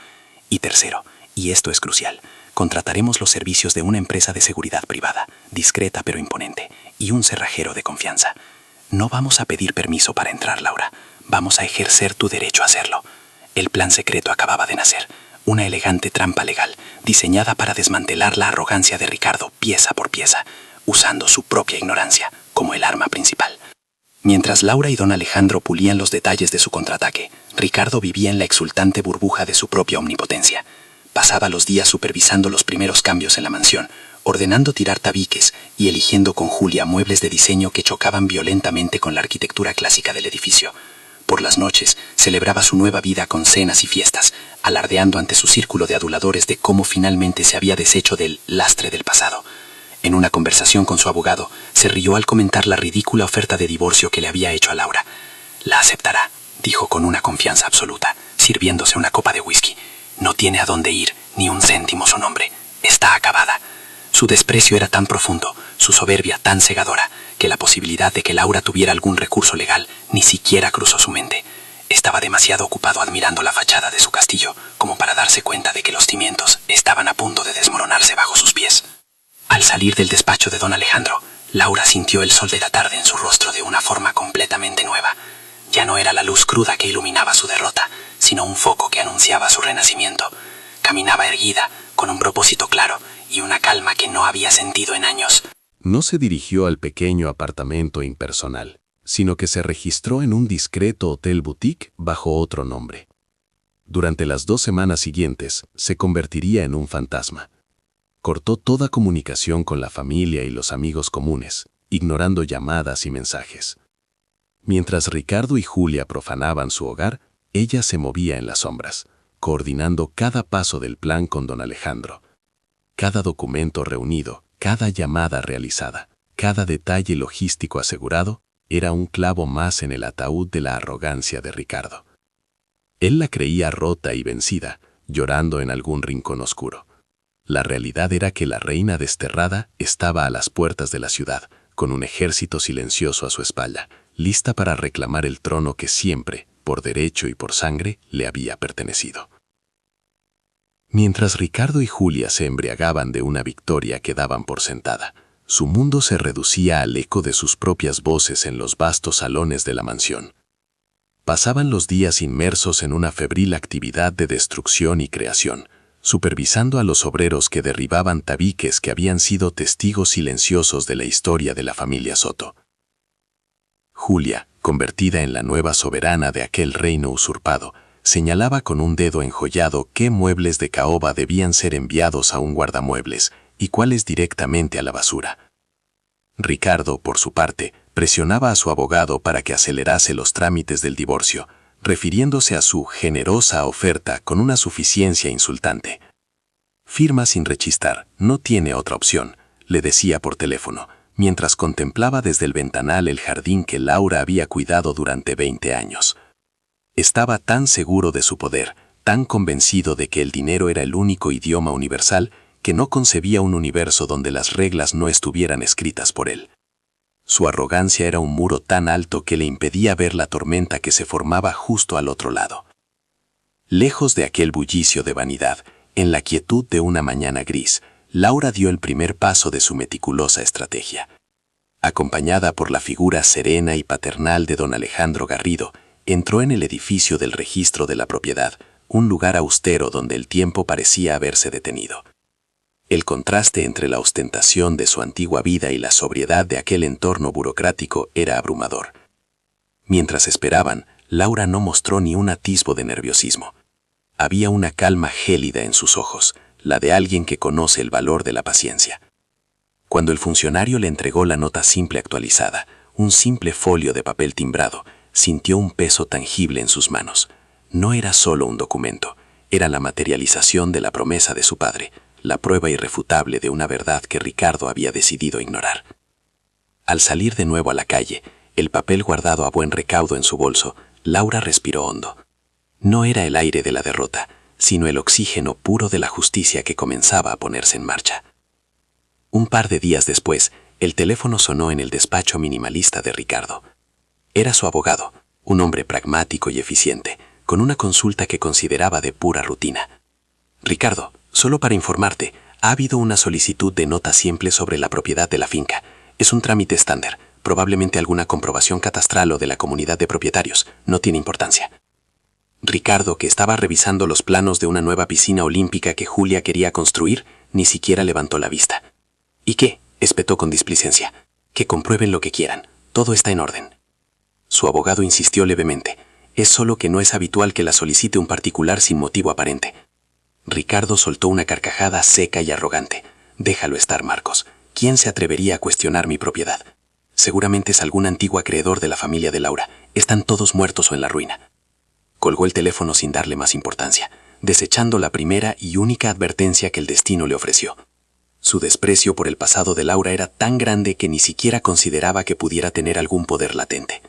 Y tercero, y esto es crucial, contrataremos los servicios de una empresa de seguridad privada, discreta pero imponente, y un cerrajero de confianza. No vamos a pedir permiso para entrar, Laura. Vamos a ejercer tu derecho a hacerlo. El plan secreto acababa de nacer. Una elegante trampa legal, diseñada para desmantelar la arrogancia de Ricardo pieza por pieza, usando su propia ignorancia como el arma principal. Mientras Laura y don Alejandro pulían los detalles de su contraataque, Ricardo vivía en la exultante burbuja de su propia omnipotencia. Pasaba los días supervisando los primeros cambios en la mansión, ordenando tirar tabiques y eligiendo con Julia muebles de diseño que chocaban violentamente con la arquitectura clásica del edificio. Por las noches, celebraba su nueva vida con cenas y fiestas, alardeando ante su círculo de aduladores de cómo finalmente se había deshecho del lastre del pasado. En una conversación con su abogado, se rió al comentar la ridícula oferta de divorcio que le había hecho a Laura. «La aceptará», dijo con una confianza absoluta, sirviéndose una copa de whisky. No tiene a dónde ir, ni un céntimo su nombre. Está acabada. Su desprecio era tan profundo, su soberbia tan cegadora, que la posibilidad de que Laura tuviera algún recurso legal ni siquiera cruzó su mente. Estaba demasiado ocupado admirando la fachada de su castillo como para darse cuenta de que los cimientos estaban a punto de desmoronarse bajo sus pies. Al salir del despacho de don Alejandro, Laura sintió el sol de la tarde en su rostro de una forma completamente nueva. Ya no era la luz cruda que iluminaba su derrota, sino un foco que anunciaba su renacimiento. Caminaba erguida, con un propósito claro y una calma que no había sentido en años. No se dirigió al pequeño apartamento impersonal, sino que se registró en un discreto hotel boutique bajo otro nombre. Durante las 2 semanas siguientes, se convertiría en un fantasma. Cortó toda comunicación con la familia y los amigos comunes, ignorando llamadas y mensajes. Mientras Ricardo y Julia profanaban su hogar, ella se movía en las sombras, coordinando cada paso del plan con don Alejandro. Cada documento reunido, cada llamada realizada, cada detalle logístico asegurado, era un clavo más en el ataúd de la arrogancia de Ricardo. Él la creía rota y vencida, llorando en algún rincón oscuro. La realidad era que la reina desterrada estaba a las puertas de la ciudad, con un ejército silencioso a su espalda, lista para reclamar el trono que siempre, por derecho y por sangre, le había pertenecido. Mientras Ricardo y Julia se embriagaban de una victoria que daban por sentada, su mundo se reducía al eco de sus propias voces en los vastos salones de la mansión. Pasaban los días inmersos en una febril actividad de destrucción y creación, supervisando a los obreros que derribaban tabiques que habían sido testigos silenciosos de la historia de la familia Soto. Julia, convertida en la nueva soberana de aquel reino usurpado, señalaba con un dedo enjollado qué muebles de caoba debían ser enviados a un guardamuebles y cuáles directamente a la basura. Ricardo, por su parte, presionaba a su abogado para que acelerase los trámites del divorcio, refiriéndose a su generosa oferta con una suficiencia insultante. Firma sin rechistar, no tiene otra opción, le decía por teléfono, mientras contemplaba desde el ventanal el jardín que Laura había cuidado durante 20 años. Estaba tan seguro de su poder, tan convencido de que el dinero era el único idioma universal, que no concebía un universo donde las reglas no estuvieran escritas por él. Su arrogancia era un muro tan alto que le impedía ver la tormenta que se formaba justo al otro lado. Lejos de aquel bullicio de vanidad, en la quietud de una mañana gris, Laura dio el primer paso de su meticulosa estrategia. Acompañada por la figura serena y paternal de don Alejandro Garrido, entró en el edificio del registro de la propiedad, un lugar austero donde el tiempo parecía haberse detenido. El contraste entre la ostentación de su antigua vida y la sobriedad de aquel entorno burocrático era abrumador. Mientras esperaban, Laura no mostró ni un atisbo de nerviosismo. Había una calma gélida en sus ojos, la de alguien que conoce el valor de la paciencia. Cuando el funcionario le entregó la nota simple actualizada, un simple folio de papel timbrado, sintió un peso tangible en sus manos. No era solo un documento, era la materialización de la promesa de su padre, la prueba irrefutable de una verdad que Ricardo había decidido ignorar. Al salir de nuevo a la calle, el papel guardado a buen recaudo en su bolso, Laura respiró hondo. No era el aire de la derrota, sino el oxígeno puro de la justicia que comenzaba a ponerse en marcha. Un par de días después, el teléfono sonó en el despacho minimalista de Ricardo. Era su abogado, un hombre pragmático y eficiente, con una consulta que consideraba de pura rutina. Ricardo, solo para informarte, ha habido una solicitud de nota simple sobre la propiedad de la finca. Es un trámite estándar, probablemente alguna comprobación catastral o de la comunidad de propietarios, no tiene importancia. Ricardo, que estaba revisando los planos de una nueva piscina olímpica que Julia quería construir, ni siquiera levantó la vista. ¿Y qué?, espetó con displicencia. Que comprueben lo que quieran, todo está en orden. Su abogado insistió levemente. Es solo que no es habitual que la solicite un particular sin motivo aparente. Ricardo soltó una carcajada seca y arrogante. Déjalo estar, Marcos. ¿Quién se atrevería a cuestionar mi propiedad? Seguramente es algún antiguo acreedor de la familia de Laura. Están todos muertos o en la ruina. Colgó el teléfono sin darle más importancia, desechando la primera y única advertencia que el destino le ofreció. Su desprecio por el pasado de Laura era tan grande que ni siquiera consideraba que pudiera tener algún poder latente.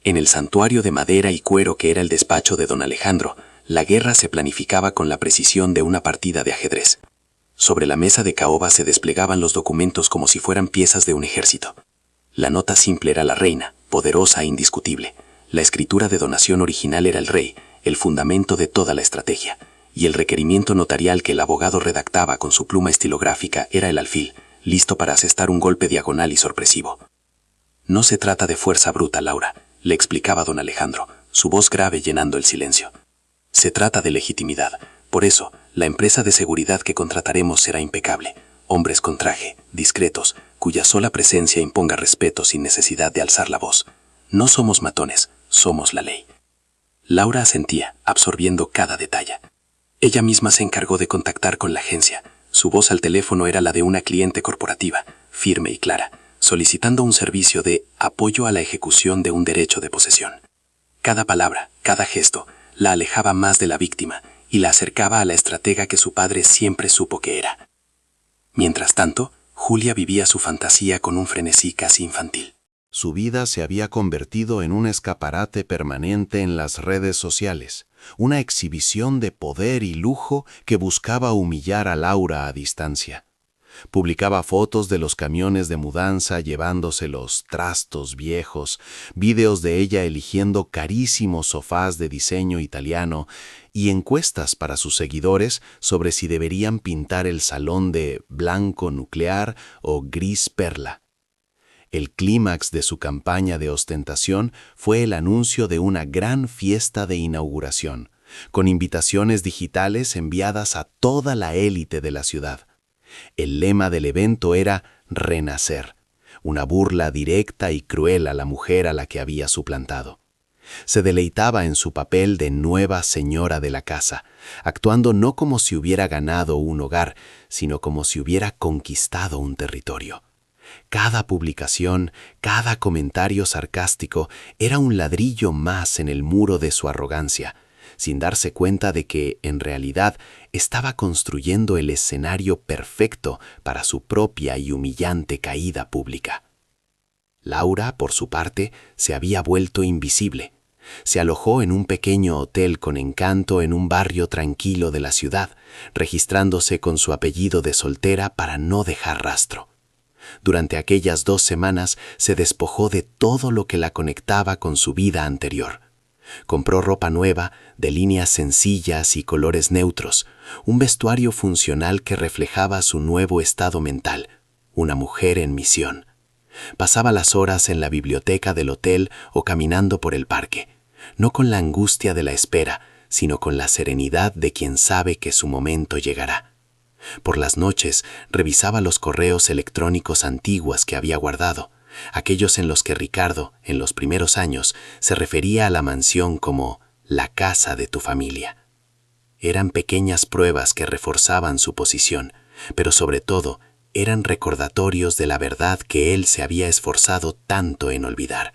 En el santuario de madera y cuero que era el despacho de don Alejandro, la guerra se planificaba con la precisión de una partida de ajedrez. Sobre la mesa de caoba se desplegaban los documentos como si fueran piezas de un ejército. La nota simple era la reina, poderosa e indiscutible. La escritura de donación original era el rey, el fundamento de toda la estrategia. Y el requerimiento notarial que el abogado redactaba con su pluma estilográfica era el alfil, listo para asestar un golpe diagonal y sorpresivo. No se trata de fuerza bruta, Laura, le explicaba don Alejandro, su voz grave llenando el silencio. Se trata de legitimidad. Por eso, la empresa de seguridad que contrataremos será impecable. Hombres con traje, discretos, cuya sola presencia imponga respeto sin necesidad de alzar la voz. No somos matones, somos la ley. Laura asentía, absorbiendo cada detalle. Ella misma se encargó de contactar con la agencia. Su voz al teléfono era la de una cliente corporativa, firme y clara, solicitando un servicio de apoyo a la ejecución de un derecho de posesión. Cada palabra, cada gesto, la alejaba más de la víctima y la acercaba a la estratega que su padre siempre supo que era. Mientras tanto, Julia vivía su fantasía con un frenesí casi infantil. Su vida se había convertido en un escaparate permanente en las redes sociales, una exhibición de poder y lujo que buscaba humillar a Laura a distancia. Publicaba fotos de los camiones de mudanza llevándose los trastos viejos, vídeos de ella eligiendo carísimos sofás de diseño italiano y encuestas para sus seguidores sobre si deberían pintar el salón de blanco nuclear o gris perla. El clímax de su campaña de ostentación fue el anuncio de una gran fiesta de inauguración, con invitaciones digitales enviadas a toda la élite de la ciudad. El lema del evento era Renacer, una burla directa y cruel a la mujer a la que había suplantado. Se deleitaba en su papel de nueva señora de la casa, actuando no como si hubiera ganado un hogar, sino como si hubiera conquistado un territorio. Cada publicación, cada comentario sarcástico era un ladrillo más en el muro de su arrogancia, sin darse cuenta de que, en realidad, estaba construyendo el escenario perfecto para su propia y humillante caída pública. Laura, por su parte, se había vuelto invisible. Se alojó en un pequeño hotel con encanto en un barrio tranquilo de la ciudad, registrándose con su apellido de soltera para no dejar rastro. Durante aquellas 2 semanas se despojó de todo lo que la conectaba con su vida anterior. Compró ropa nueva, de líneas sencillas y colores neutros, un vestuario funcional que reflejaba su nuevo estado mental, una mujer en misión. Pasaba las horas en la biblioteca del hotel o caminando por el parque, no con la angustia de la espera, sino con la serenidad de quien sabe que su momento llegará. Por las noches revisaba los correos electrónicos antiguos que había guardado, aquellos en los que Ricardo, en los primeros años, se refería a la mansión como la casa de tu familia. Eran pequeñas pruebas que reforzaban su posición, pero sobre todo eran recordatorios de la verdad que él se había esforzado tanto en olvidar.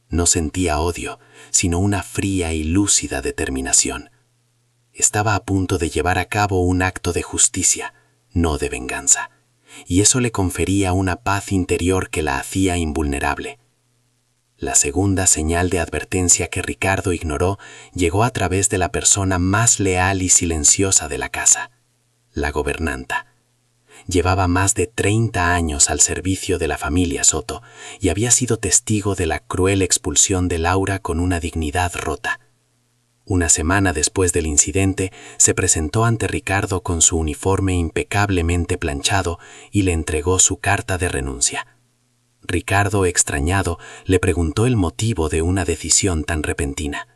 No sentía odio, sino una fría y lúcida determinación. Estaba a punto de llevar a cabo un acto de justicia, no de venganza, y eso le confería una paz interior que la hacía invulnerable. La segunda señal de advertencia que Ricardo ignoró llegó a través de la persona más leal y silenciosa de la casa, la gobernanta. Llevaba más de 30 años al servicio de la familia Soto y había sido testigo de la cruel expulsión de Laura con una dignidad rota. Una semana después del incidente, se presentó ante Ricardo con su uniforme impecablemente planchado y le entregó su carta de renuncia. Ricardo, extrañado, le preguntó el motivo de una decisión tan repentina.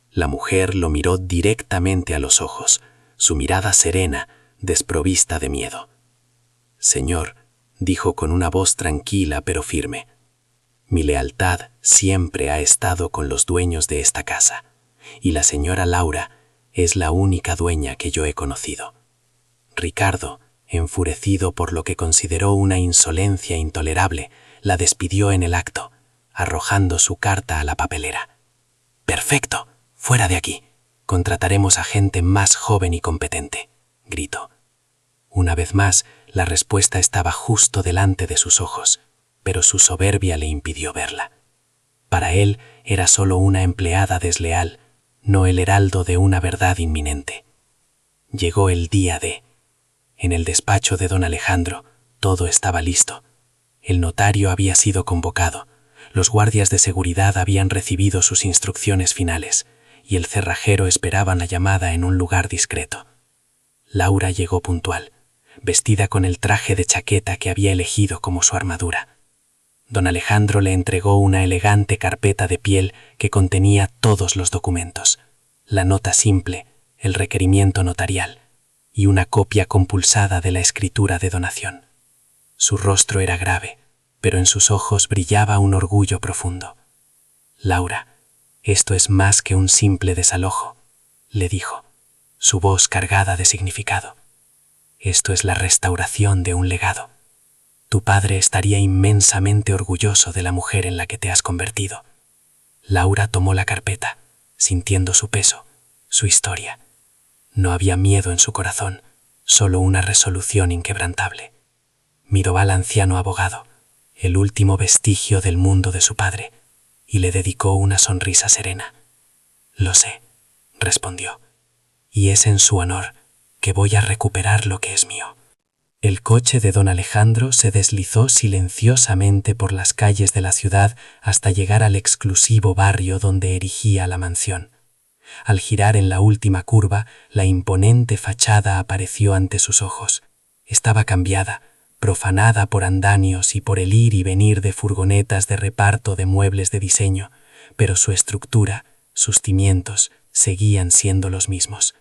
La mujer lo miró directamente a los ojos, su mirada serena, desprovista de miedo. «Señor», dijo con una voz tranquila pero firme, «mi lealtad siempre ha estado con los dueños de esta casa, y la señora Laura es la única dueña que yo he conocido». Ricardo, enfurecido por lo que consideró una insolencia intolerable, la despidió en el acto, arrojando su carta a la papelera. «Perfecto, fuera de aquí. Contrataremos a gente más joven y competente», gritó. Una vez más, la respuesta estaba justo delante de sus ojos, pero su soberbia le impidió verla. Para él era solo una empleada desleal, no el heraldo de una verdad inminente. Llegó el día D. En el despacho de don Alejandro todo estaba listo. El notario había sido convocado, los guardias de seguridad habían recibido sus instrucciones finales y el cerrajero esperaba la llamada en un lugar discreto. Laura llegó puntual, vestida con el traje de chaqueta que había elegido como su armadura. Don Alejandro le entregó una elegante carpeta de piel que contenía todos los documentos, la nota simple, el requerimiento notarial y una copia compulsada de la escritura de donación. Su rostro era grave, pero en sus ojos brillaba un orgullo profundo. «Laura, esto es más que un simple desalojo», le dijo, su voz cargada de significado. «Esto es la restauración de un legado. Tu padre estaría inmensamente orgulloso de la mujer en la que te has convertido». Laura tomó la carpeta, sintiendo su peso, su historia. No había miedo en su corazón, solo una resolución inquebrantable. Miró al anciano abogado, el último vestigio del mundo de su padre, y le dedicó una sonrisa serena. «Lo sé», respondió, «y es en su honor que voy a recuperar lo que es mío». El coche de don Alejandro se deslizó silenciosamente por las calles de la ciudad hasta llegar al exclusivo barrio donde erigía la mansión. Al girar en la última curva, la imponente fachada apareció ante sus ojos. Estaba cambiada, profanada por andamios y por el ir y venir de furgonetas de reparto de muebles de diseño, pero su estructura, sus cimientos, seguían siendo los mismos.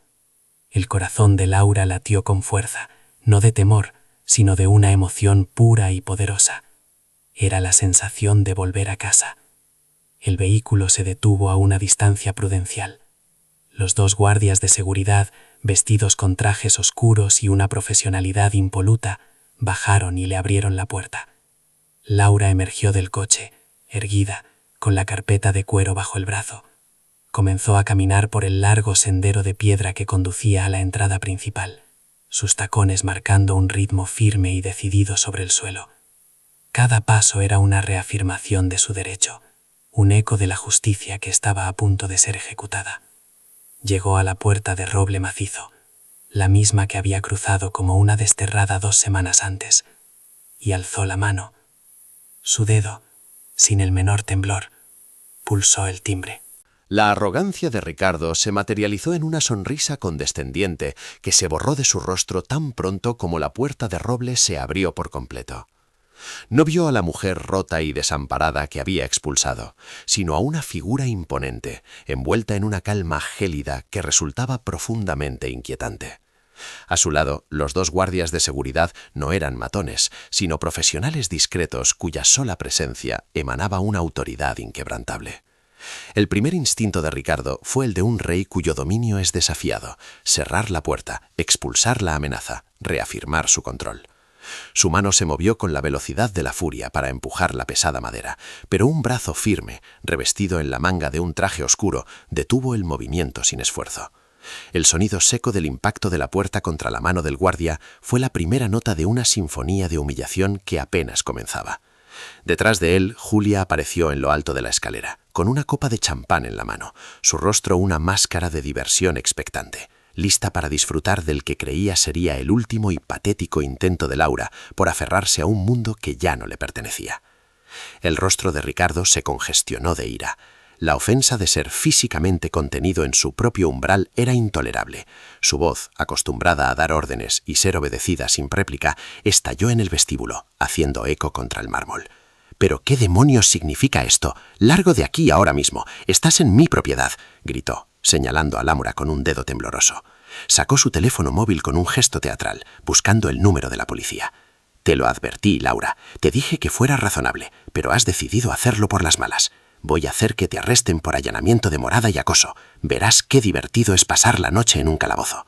El corazón de Laura latió con fuerza, no de temor, sino de una emoción pura y poderosa. Era la sensación de volver a casa. El vehículo se detuvo a una distancia prudencial. Los dos guardias de seguridad, vestidos con trajes oscuros y una profesionalidad impoluta, bajaron y le abrieron la puerta. Laura emergió del coche, erguida, con la carpeta de cuero bajo el brazo. Comenzó a caminar por el largo sendero de piedra que conducía a la entrada principal, sus tacones marcando un ritmo firme y decidido sobre el suelo. Cada paso era una reafirmación de su derecho, un eco de la justicia que estaba a punto de ser ejecutada. Llegó a la puerta de roble macizo, la misma que había cruzado como una desterrada 2 semanas antes, y alzó la mano. Su dedo, sin el menor temblor, pulsó el timbre. La arrogancia de Ricardo se materializó en una sonrisa condescendiente que se borró de su rostro tan pronto como la puerta de roble se abrió por completo. No vio a la mujer rota y desamparada que había expulsado, sino a una figura imponente, envuelta en una calma gélida que resultaba profundamente inquietante. A su lado, los dos guardias de seguridad no eran matones, sino profesionales discretos cuya sola presencia emanaba una autoridad inquebrantable. El primer instinto de Ricardo fue el de un rey cuyo dominio es desafiado: cerrar la puerta, expulsar la amenaza, reafirmar su control. Su mano se movió con la velocidad de la furia para empujar la pesada madera, pero un brazo firme, revestido en la manga de un traje oscuro, detuvo el movimiento sin esfuerzo. El sonido seco del impacto de la puerta contra la mano del guardia fue la primera nota de una sinfonía de humillación que apenas comenzaba. Detrás de él, Julia apareció en lo alto de la escalera, con una copa de champán en la mano, su rostro una máscara de diversión expectante, lista para disfrutar del que creía sería el último y patético intento de Laura por aferrarse a un mundo que ya no le pertenecía. El rostro de Ricardo se congestionó de ira. La ofensa de ser físicamente contenido en su propio umbral era intolerable. Su voz, acostumbrada a dar órdenes y ser obedecida sin réplica, estalló en el vestíbulo, haciendo eco contra el mármol. «¿Pero qué demonios significa esto? ¡Largo de aquí ahora mismo! ¡Estás en mi propiedad!», gritó, señalando a Laura con un dedo tembloroso. Sacó su teléfono móvil con un gesto teatral, buscando el número de la policía. «Te lo advertí, Laura. Te dije que fuera razonable, pero has decidido hacerlo por las malas. Voy a hacer que te arresten por allanamiento de morada y acoso. Verás qué divertido es pasar la noche en un calabozo».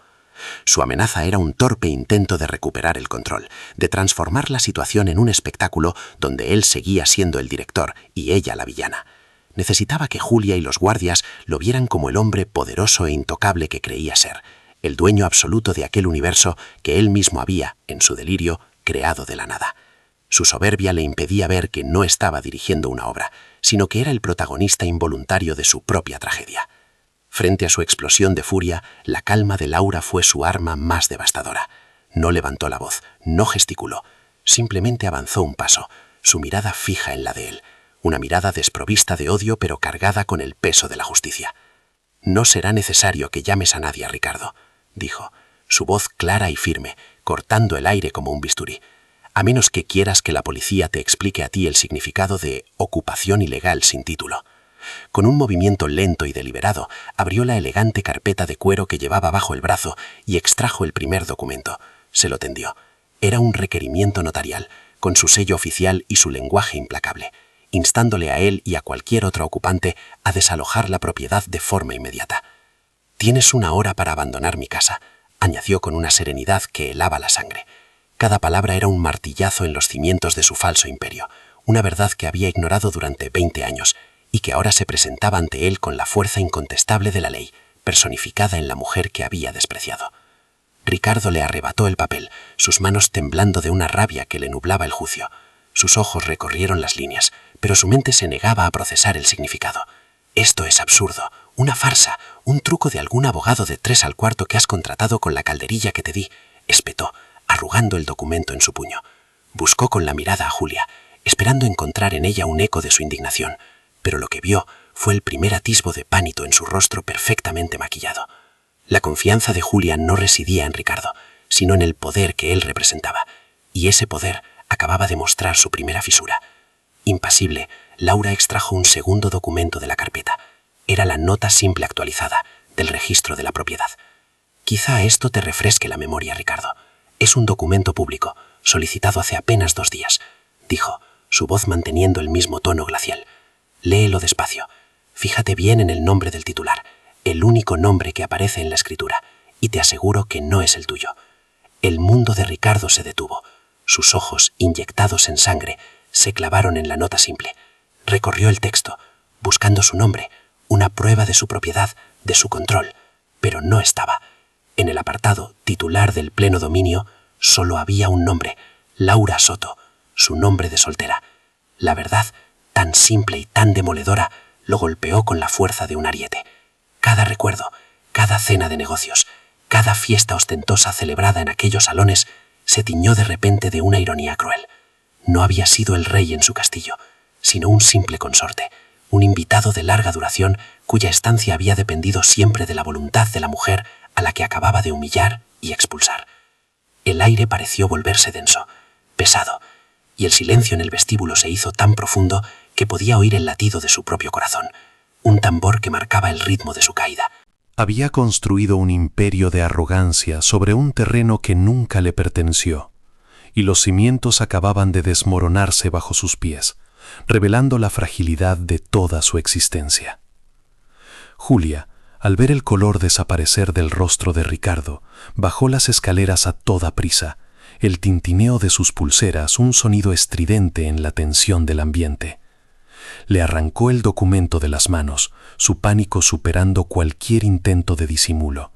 Su amenaza era un torpe intento de recuperar el control, de transformar la situación en un espectáculo donde él seguía siendo el director y ella la villana. Necesitaba que Julia y los guardias lo vieran como el hombre poderoso e intocable que creía ser, el dueño absoluto de aquel universo que él mismo había, en su delirio, creado de la nada. Su soberbia le impedía ver que no estaba dirigiendo una obra, sino que era el protagonista involuntario de su propia tragedia. Frente a su explosión de furia, la calma de Laura fue su arma más devastadora. No levantó la voz, no gesticuló, simplemente avanzó un paso, su mirada fija en la de él, una mirada desprovista de odio pero cargada con el peso de la justicia. «No será necesario que llames a nadie, Ricardo», dijo, su voz clara y firme, cortando el aire como un bisturí, «a menos que quieras que la policía te explique a ti el significado de ocupación ilegal sin título». Con un movimiento lento y deliberado, abrió la elegante carpeta de cuero que llevaba bajo el brazo y extrajo el primer documento. Se lo tendió. Era un requerimiento notarial, con su sello oficial y su lenguaje implacable, instándole a él y a cualquier otro ocupante a desalojar la propiedad de forma inmediata. «Tienes 1 hora para abandonar mi casa», añadió con una serenidad que helaba la sangre. Cada palabra era un martillazo en los cimientos de su falso imperio, una verdad que había ignorado durante 20 años y que ahora se presentaba ante él con la fuerza incontestable de la ley, personificada en la mujer que había despreciado. Ricardo le arrebató el papel, sus manos temblando de una rabia que le nublaba el juicio. Sus ojos recorrieron las líneas, pero su mente se negaba a procesar el significado. «Esto es absurdo, una farsa, un truco de algún abogado de 3 al cuarto que has contratado con la calderilla que te di», espetó, arrugando el documento en su puño. Buscó con la mirada a Julia, esperando encontrar en ella un eco de su indignación, pero lo que vio fue el primer atisbo de pánico en su rostro perfectamente maquillado. La confianza de Julia no residía en Ricardo, sino en el poder que él representaba, y ese poder acababa de mostrar su primera fisura. Impasible, Laura extrajo un segundo documento de la carpeta. Era la nota simple actualizada del registro de la propiedad. «Quizá esto te refresque la memoria, Ricardo. Es un documento público, solicitado hace apenas 2 días», dijo, su voz manteniendo el mismo tono glacial. «Léelo despacio. Fíjate bien en el nombre del titular, el único nombre que aparece en la escritura, y te aseguro que no es el tuyo». El mundo de Ricardo se detuvo. Sus ojos, inyectados en sangre, se clavaron en la nota simple. Recorrió el texto, buscando su nombre, una prueba de su propiedad, de su control, pero no estaba. En el apartado titular del pleno dominio solo había un nombre, Laura Soto, su nombre de soltera. La verdad, tan simple y tan demoledora, lo golpeó con la fuerza de un ariete. Cada recuerdo, cada cena de negocios, cada fiesta ostentosa celebrada en aquellos salones se tiñó de repente de una ironía cruel. No había sido el rey en su castillo, sino un simple consorte, un invitado de larga duración cuya estancia había dependido siempre de la voluntad de la mujer a la que acababa de humillar y expulsar. El aire pareció volverse denso, pesado, y el silencio en el vestíbulo se hizo tan profundo que podía oír el latido de su propio corazón, un tambor que marcaba el ritmo de su caída. Había construido un imperio de arrogancia sobre un terreno que nunca le perteneció, y los cimientos acababan de desmoronarse bajo sus pies, revelando la fragilidad de toda su existencia. Julia, al ver el color desaparecer del rostro de Ricardo, bajó las escaleras a toda prisa, el tintineo de sus pulseras un sonido estridente en la tensión del ambiente. Le arrancó el documento de las manos, su pánico superando cualquier intento de disimulo.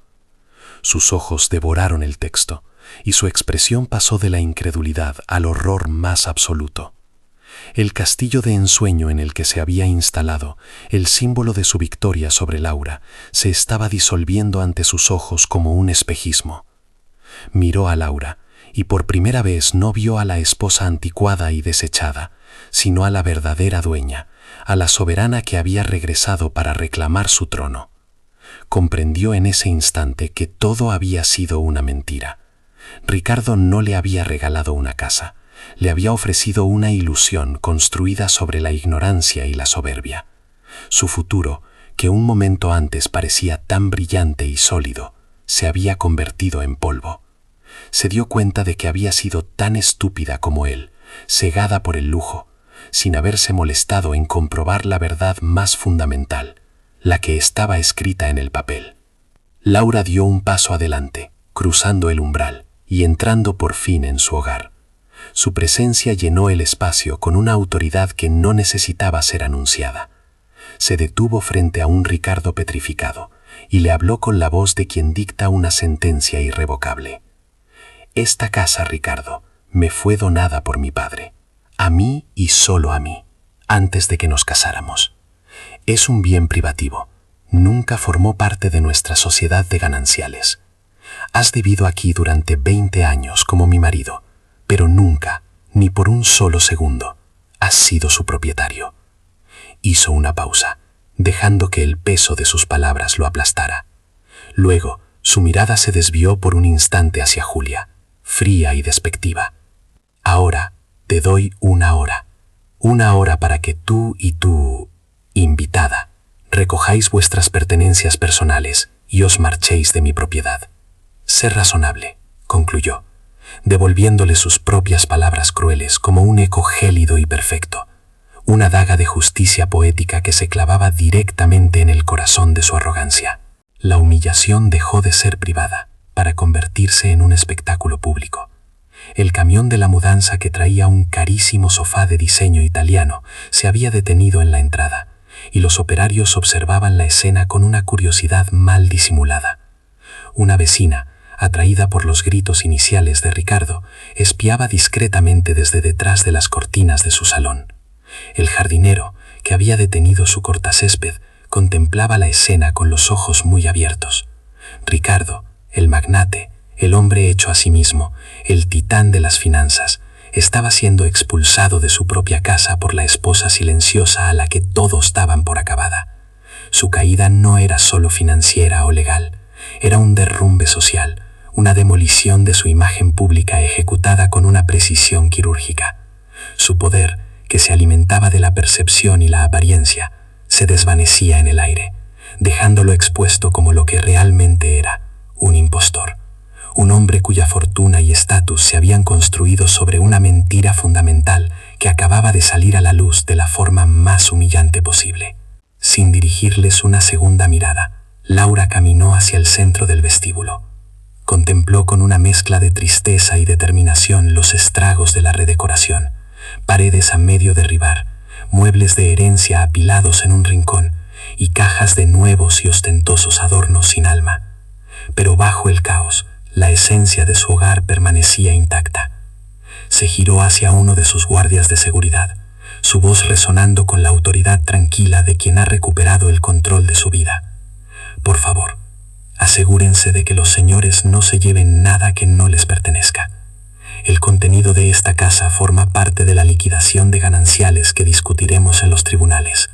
Sus ojos devoraron el texto, y su expresión pasó de la incredulidad al horror más absoluto. El castillo de ensueño en el que se había instalado, el símbolo de su victoria sobre Laura, se estaba disolviendo ante sus ojos como un espejismo. Miró a Laura, y por primera vez no vio a la esposa anticuada y desechada, sino a la verdadera dueña, a la soberana que había regresado para reclamar su trono. Comprendió en ese instante que todo había sido una mentira. Ricardo no le había regalado una casa, le había ofrecido una ilusión construida sobre la ignorancia y la soberbia. Su futuro, que un momento antes parecía tan brillante y sólido, se había convertido en polvo. Se dio cuenta de que había sido tan estúpida como él, cegada por el lujo, sin haberse molestado en comprobar la verdad más fundamental, la que estaba escrita en el papel. Laura dio un paso adelante, cruzando el umbral y entrando por fin en su hogar. Su presencia llenó el espacio con una autoridad que no necesitaba ser anunciada. Se detuvo frente a un Ricardo petrificado y le habló con la voz de quien dicta una sentencia irrevocable. Esta casa, Ricardo, me fue donada por mi padre. A mí y solo a mí. antes de que nos casáramos. Es un bien privativo. Nunca formó parte de nuestra sociedad de gananciales. Has vivido aquí durante 20 años como mi marido, pero nunca, ni por un solo segundo, has sido su propietario. Hizo una pausa, dejando que el peso de sus palabras lo aplastara. Luego, su mirada se desvió por un instante hacia Julia, fría y despectiva. Ahora te doy 1 hora. 1 hora para que tú y tu invitada recojáis vuestras pertenencias personales y os marchéis de mi propiedad. Sé razonable, concluyó, devolviéndole sus propias palabras crueles como un eco gélido y perfecto, una daga de justicia poética que se clavaba directamente en el corazón de su arrogancia. La humillación dejó de ser privada para convertirse en un espectáculo público. El camión de la mudanza, que traía un carísimo sofá de diseño italiano, se había detenido en la entrada, y los operarios observaban la escena con una curiosidad mal disimulada. Una vecina, atraída por los gritos iniciales de Ricardo, espiaba discretamente desde detrás de las cortinas de su salón. El jardinero, que había detenido su cortacésped, contemplaba la escena con los ojos muy abiertos. Ricardo, el magnate, el hombre hecho a sí mismo, el titán de las finanzas, estaba siendo expulsado de su propia casa por la esposa silenciosa a la que todos daban por acabada. Su caída no era solo financiera o legal, era un derrumbe social, una demolición de su imagen pública ejecutada con una precisión quirúrgica. Su poder, que se alimentaba de la percepción y la apariencia, se desvanecía en el aire, dejándolo expuesto como lo que realmente era, un impostor. Un hombre cuya fortuna y estatus se habían construido sobre una mentira fundamental que acababa de salir a la luz de la forma más humillante posible. Sin dirigirles una segunda mirada, Laura caminó hacia el centro del vestíbulo. Contempló con una mezcla de tristeza y determinación los estragos de la redecoración, paredes a medio derribar, muebles de herencia apilados en un rincón y cajas de nuevos y ostentosos adornos sin alma. Pero bajo el caos, la esencia de su hogar permanecía intacta. Se giró hacia uno de sus guardias de seguridad, su voz resonando con la autoridad tranquila de quien ha recuperado el control de su vida. Por favor, asegúrense de que los señores no se lleven nada que no les pertenezca. El contenido de esta casa forma parte de la liquidación de gananciales que discutiremos en los tribunales.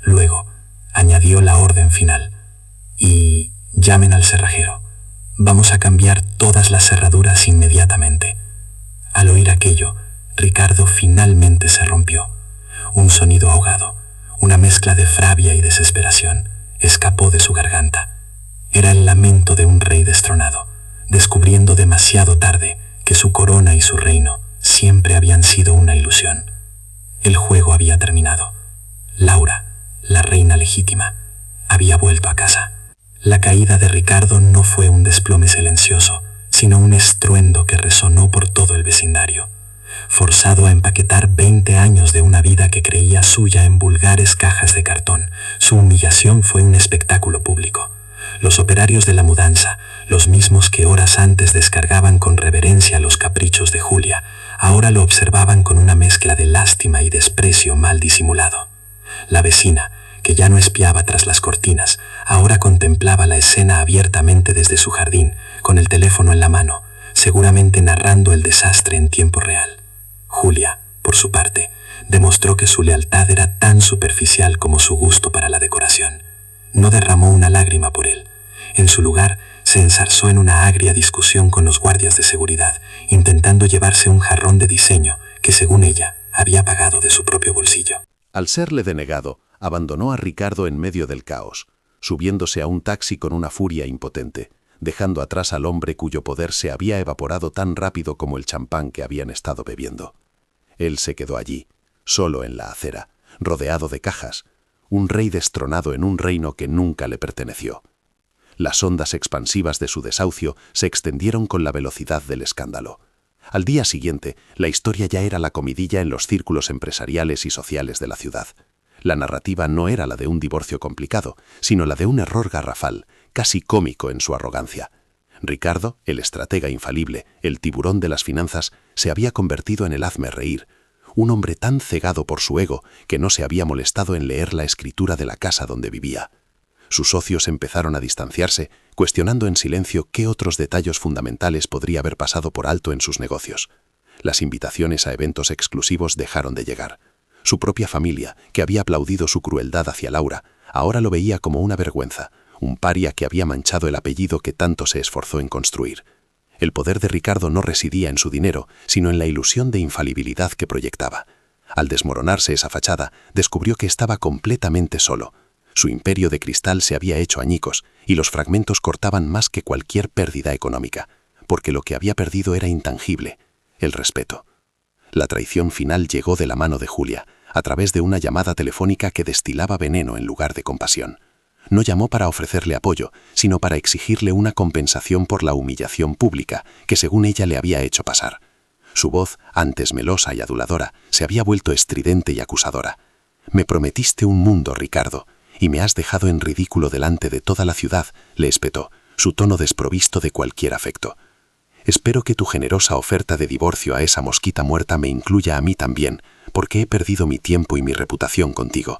Luego, añadió la orden final. Y llamen al cerrajero. Vamos a cambiar todas las cerraduras inmediatamente. Al oír aquello, Ricardo finalmente se rompió. Un sonido ahogado, una mezcla de rabia y desesperación, escapó de su garganta. Era el lamento de un rey destronado, descubriendo demasiado tarde que su corona y su reino siempre habían sido una ilusión. El juego había terminado. Laura, la reina legítima, había vuelto a casa. La caída de Ricardo no fue un desplome silencioso, sino un estruendo que resonó por todo el vecindario. Forzado a empaquetar 20 años de una vida que creía suya en vulgares cajas de cartón, su humillación fue un espectáculo público. Los operarios de la mudanza, los mismos que horas antes descargaban con reverencia los caprichos de Julia, ahora lo observaban con una mezcla de lástima y desprecio mal disimulado. La vecina, que ya no espiaba tras las cortinas, ahora contemplaba la escena abiertamente desde su jardín, con el teléfono en la mano, seguramente narrando el desastre en tiempo real. Julia, por su parte, demostró que su lealtad era tan superficial como su gusto para la decoración. No derramó una lágrima por él. En su lugar, se enzarzó en una agria discusión con los guardias de seguridad, intentando llevarse un jarrón de diseño que, según ella, había pagado de su propio bolsillo. Al serle denegado, abandonó a Ricardo en medio del caos, subiéndose a un taxi con una furia impotente, dejando atrás al hombre cuyo poder se había evaporado tan rápido como el champán que habían estado bebiendo. Él se quedó allí, solo en la acera, rodeado de cajas, un rey destronado en un reino que nunca le perteneció. Las ondas expansivas de su desahucio se extendieron con la velocidad del escándalo. Al día siguiente, la historia ya era la comidilla en los círculos empresariales y sociales de la ciudad. La narrativa no era la de un divorcio complicado, sino la de un error garrafal, casi cómico en su arrogancia. Ricardo, el estratega infalible, el tiburón de las finanzas, se había convertido en el hazme reír, un hombre tan cegado por su ego que no se había molestado en leer la escritura de la casa donde vivía. Sus socios empezaron a distanciarse, cuestionando en silencio qué otros detalles fundamentales podría haber pasado por alto en sus negocios. Las invitaciones a eventos exclusivos dejaron de llegar. Su propia familia, que había aplaudido su crueldad hacia Laura, ahora lo veía como una vergüenza, un paria que había manchado el apellido que tanto se esforzó en construir. El poder de Ricardo no residía en su dinero, sino en la ilusión de infalibilidad que proyectaba. Al desmoronarse esa fachada, descubrió que estaba completamente solo. Su imperio de cristal se había hecho añicos, y los fragmentos cortaban más que cualquier pérdida económica, porque lo que había perdido era intangible, el respeto. La traición final llegó de la mano de Julia, a través de una llamada telefónica que destilaba veneno en lugar de compasión. No llamó para ofrecerle apoyo, sino para exigirle una compensación por la humillación pública que según ella le había hecho pasar. Su voz, antes melosa y aduladora, se había vuelto estridente y acusadora. «Me prometiste un mundo, Ricardo, y me has dejado en ridículo delante de toda la ciudad», le espetó, su tono desprovisto de cualquier afecto. «Espero que tu generosa oferta de divorcio a esa mosquita muerta me incluya a mí también, porque he perdido mi tiempo y mi reputación contigo».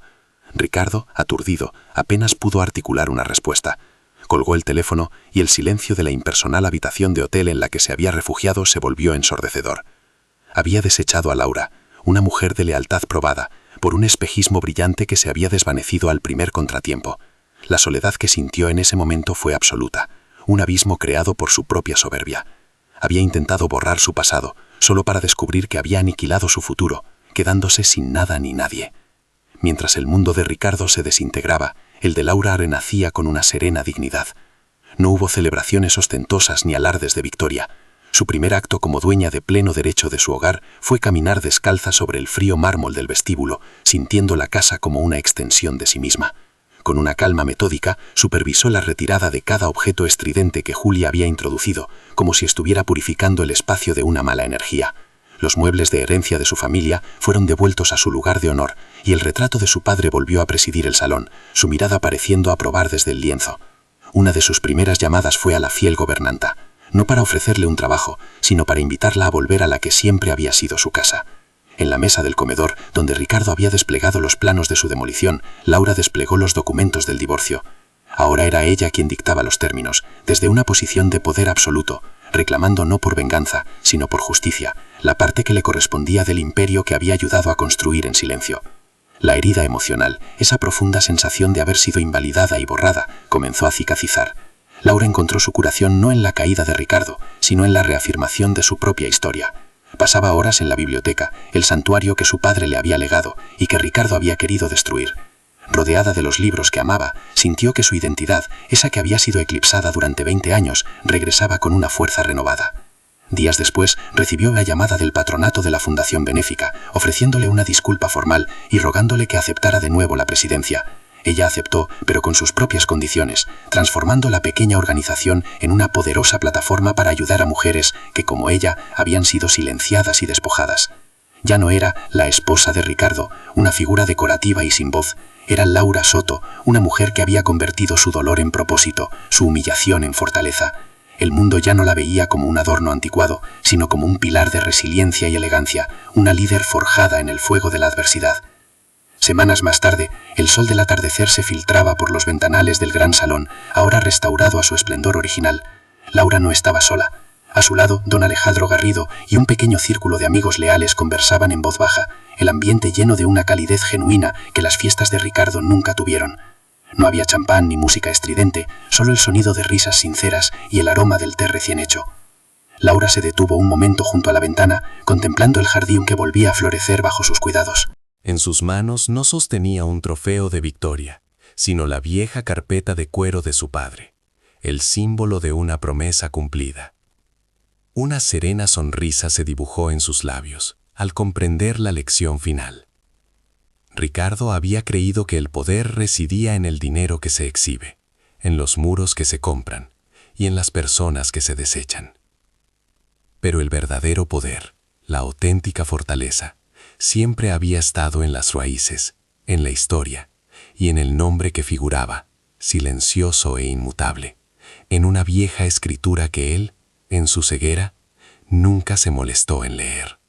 Ricardo, aturdido, apenas pudo articular una respuesta. Colgó el teléfono y el silencio de la impersonal habitación de hotel en la que se había refugiado se volvió ensordecedor. Había desechado a Laura, una mujer de lealtad probada, por un espejismo brillante que se había desvanecido al primer contratiempo. La soledad que sintió en ese momento fue absoluta, un abismo creado por su propia soberbia. Había intentado borrar su pasado, solo para descubrir que había aniquilado su futuro, quedándose sin nada ni nadie. Mientras el mundo de Ricardo se desintegraba, el de Laura renacía con una serena dignidad. No hubo celebraciones ostentosas ni alardes de victoria. Su primer acto como dueña de pleno derecho de su hogar fue caminar descalza sobre el frío mármol del vestíbulo, sintiendo la casa como una extensión de sí misma. Con una calma metódica, supervisó la retirada de cada objeto estridente que Julia había introducido, como si estuviera purificando el espacio de una mala energía. Los muebles de herencia de su familia fueron devueltos a su lugar de honor, y el retrato de su padre volvió a presidir el salón, su mirada pareciendo aprobar desde el lienzo. Una de sus primeras llamadas fue a la fiel gobernanta, no para ofrecerle un trabajo, sino para invitarla a volver a la que siempre había sido su casa. En la mesa del comedor, donde Ricardo había desplegado los planos de su demolición, Laura desplegó los documentos del divorcio. Ahora era ella quien dictaba los términos, desde una posición de poder absoluto, reclamando no por venganza, sino por justicia, la parte que le correspondía del imperio que había ayudado a construir en silencio. La herida emocional, esa profunda sensación de haber sido invalidada y borrada, comenzó a cicatrizar. Laura encontró su curación no en la caída de Ricardo, sino en la reafirmación de su propia historia. Pasaba horas en la biblioteca, el santuario que su padre le había legado y que Ricardo había querido destruir. Rodeada de los libros que amaba, sintió que su identidad, esa que había sido eclipsada durante 20 años, regresaba con una fuerza renovada. Días después, recibió la llamada del patronato de la Fundación Benéfica, ofreciéndole una disculpa formal y rogándole que aceptara de nuevo la presidencia. Ella aceptó, pero con sus propias condiciones, transformando la pequeña organización en una poderosa plataforma para ayudar a mujeres que, como ella, habían sido silenciadas y despojadas. Ya no era la esposa de Ricardo, una figura decorativa y sin voz. Era Laura Soto, una mujer que había convertido su dolor en propósito, su humillación en fortaleza. El mundo ya no la veía como un adorno anticuado, sino como un pilar de resiliencia y elegancia, una líder forjada en el fuego de la adversidad. Semanas más tarde, el sol del atardecer se filtraba por los ventanales del gran salón, ahora restaurado a su esplendor original. Laura no estaba sola. A su lado, don Alejandro Garrido y un pequeño círculo de amigos leales conversaban en voz baja, el ambiente lleno de una calidez genuina que las fiestas de Ricardo nunca tuvieron. No había champán ni música estridente, solo el sonido de risas sinceras y el aroma del té recién hecho. Laura se detuvo un momento junto a la ventana, contemplando el jardín que volvía a florecer bajo sus cuidados. En sus manos no sostenía un trofeo de victoria, sino la vieja carpeta de cuero de su padre, el símbolo de una promesa cumplida. Una serena sonrisa se dibujó en sus labios, al comprender la lección final. Ricardo había creído que el poder residía en el dinero que se exhibe, en los muros que se compran y en las personas que se desechan. Pero el verdadero poder, la auténtica fortaleza, siempre había estado en las raíces, en la historia y en el nombre que figuraba, silencioso e inmutable, en una vieja escritura que él, en su ceguera, nunca se molestó en leer.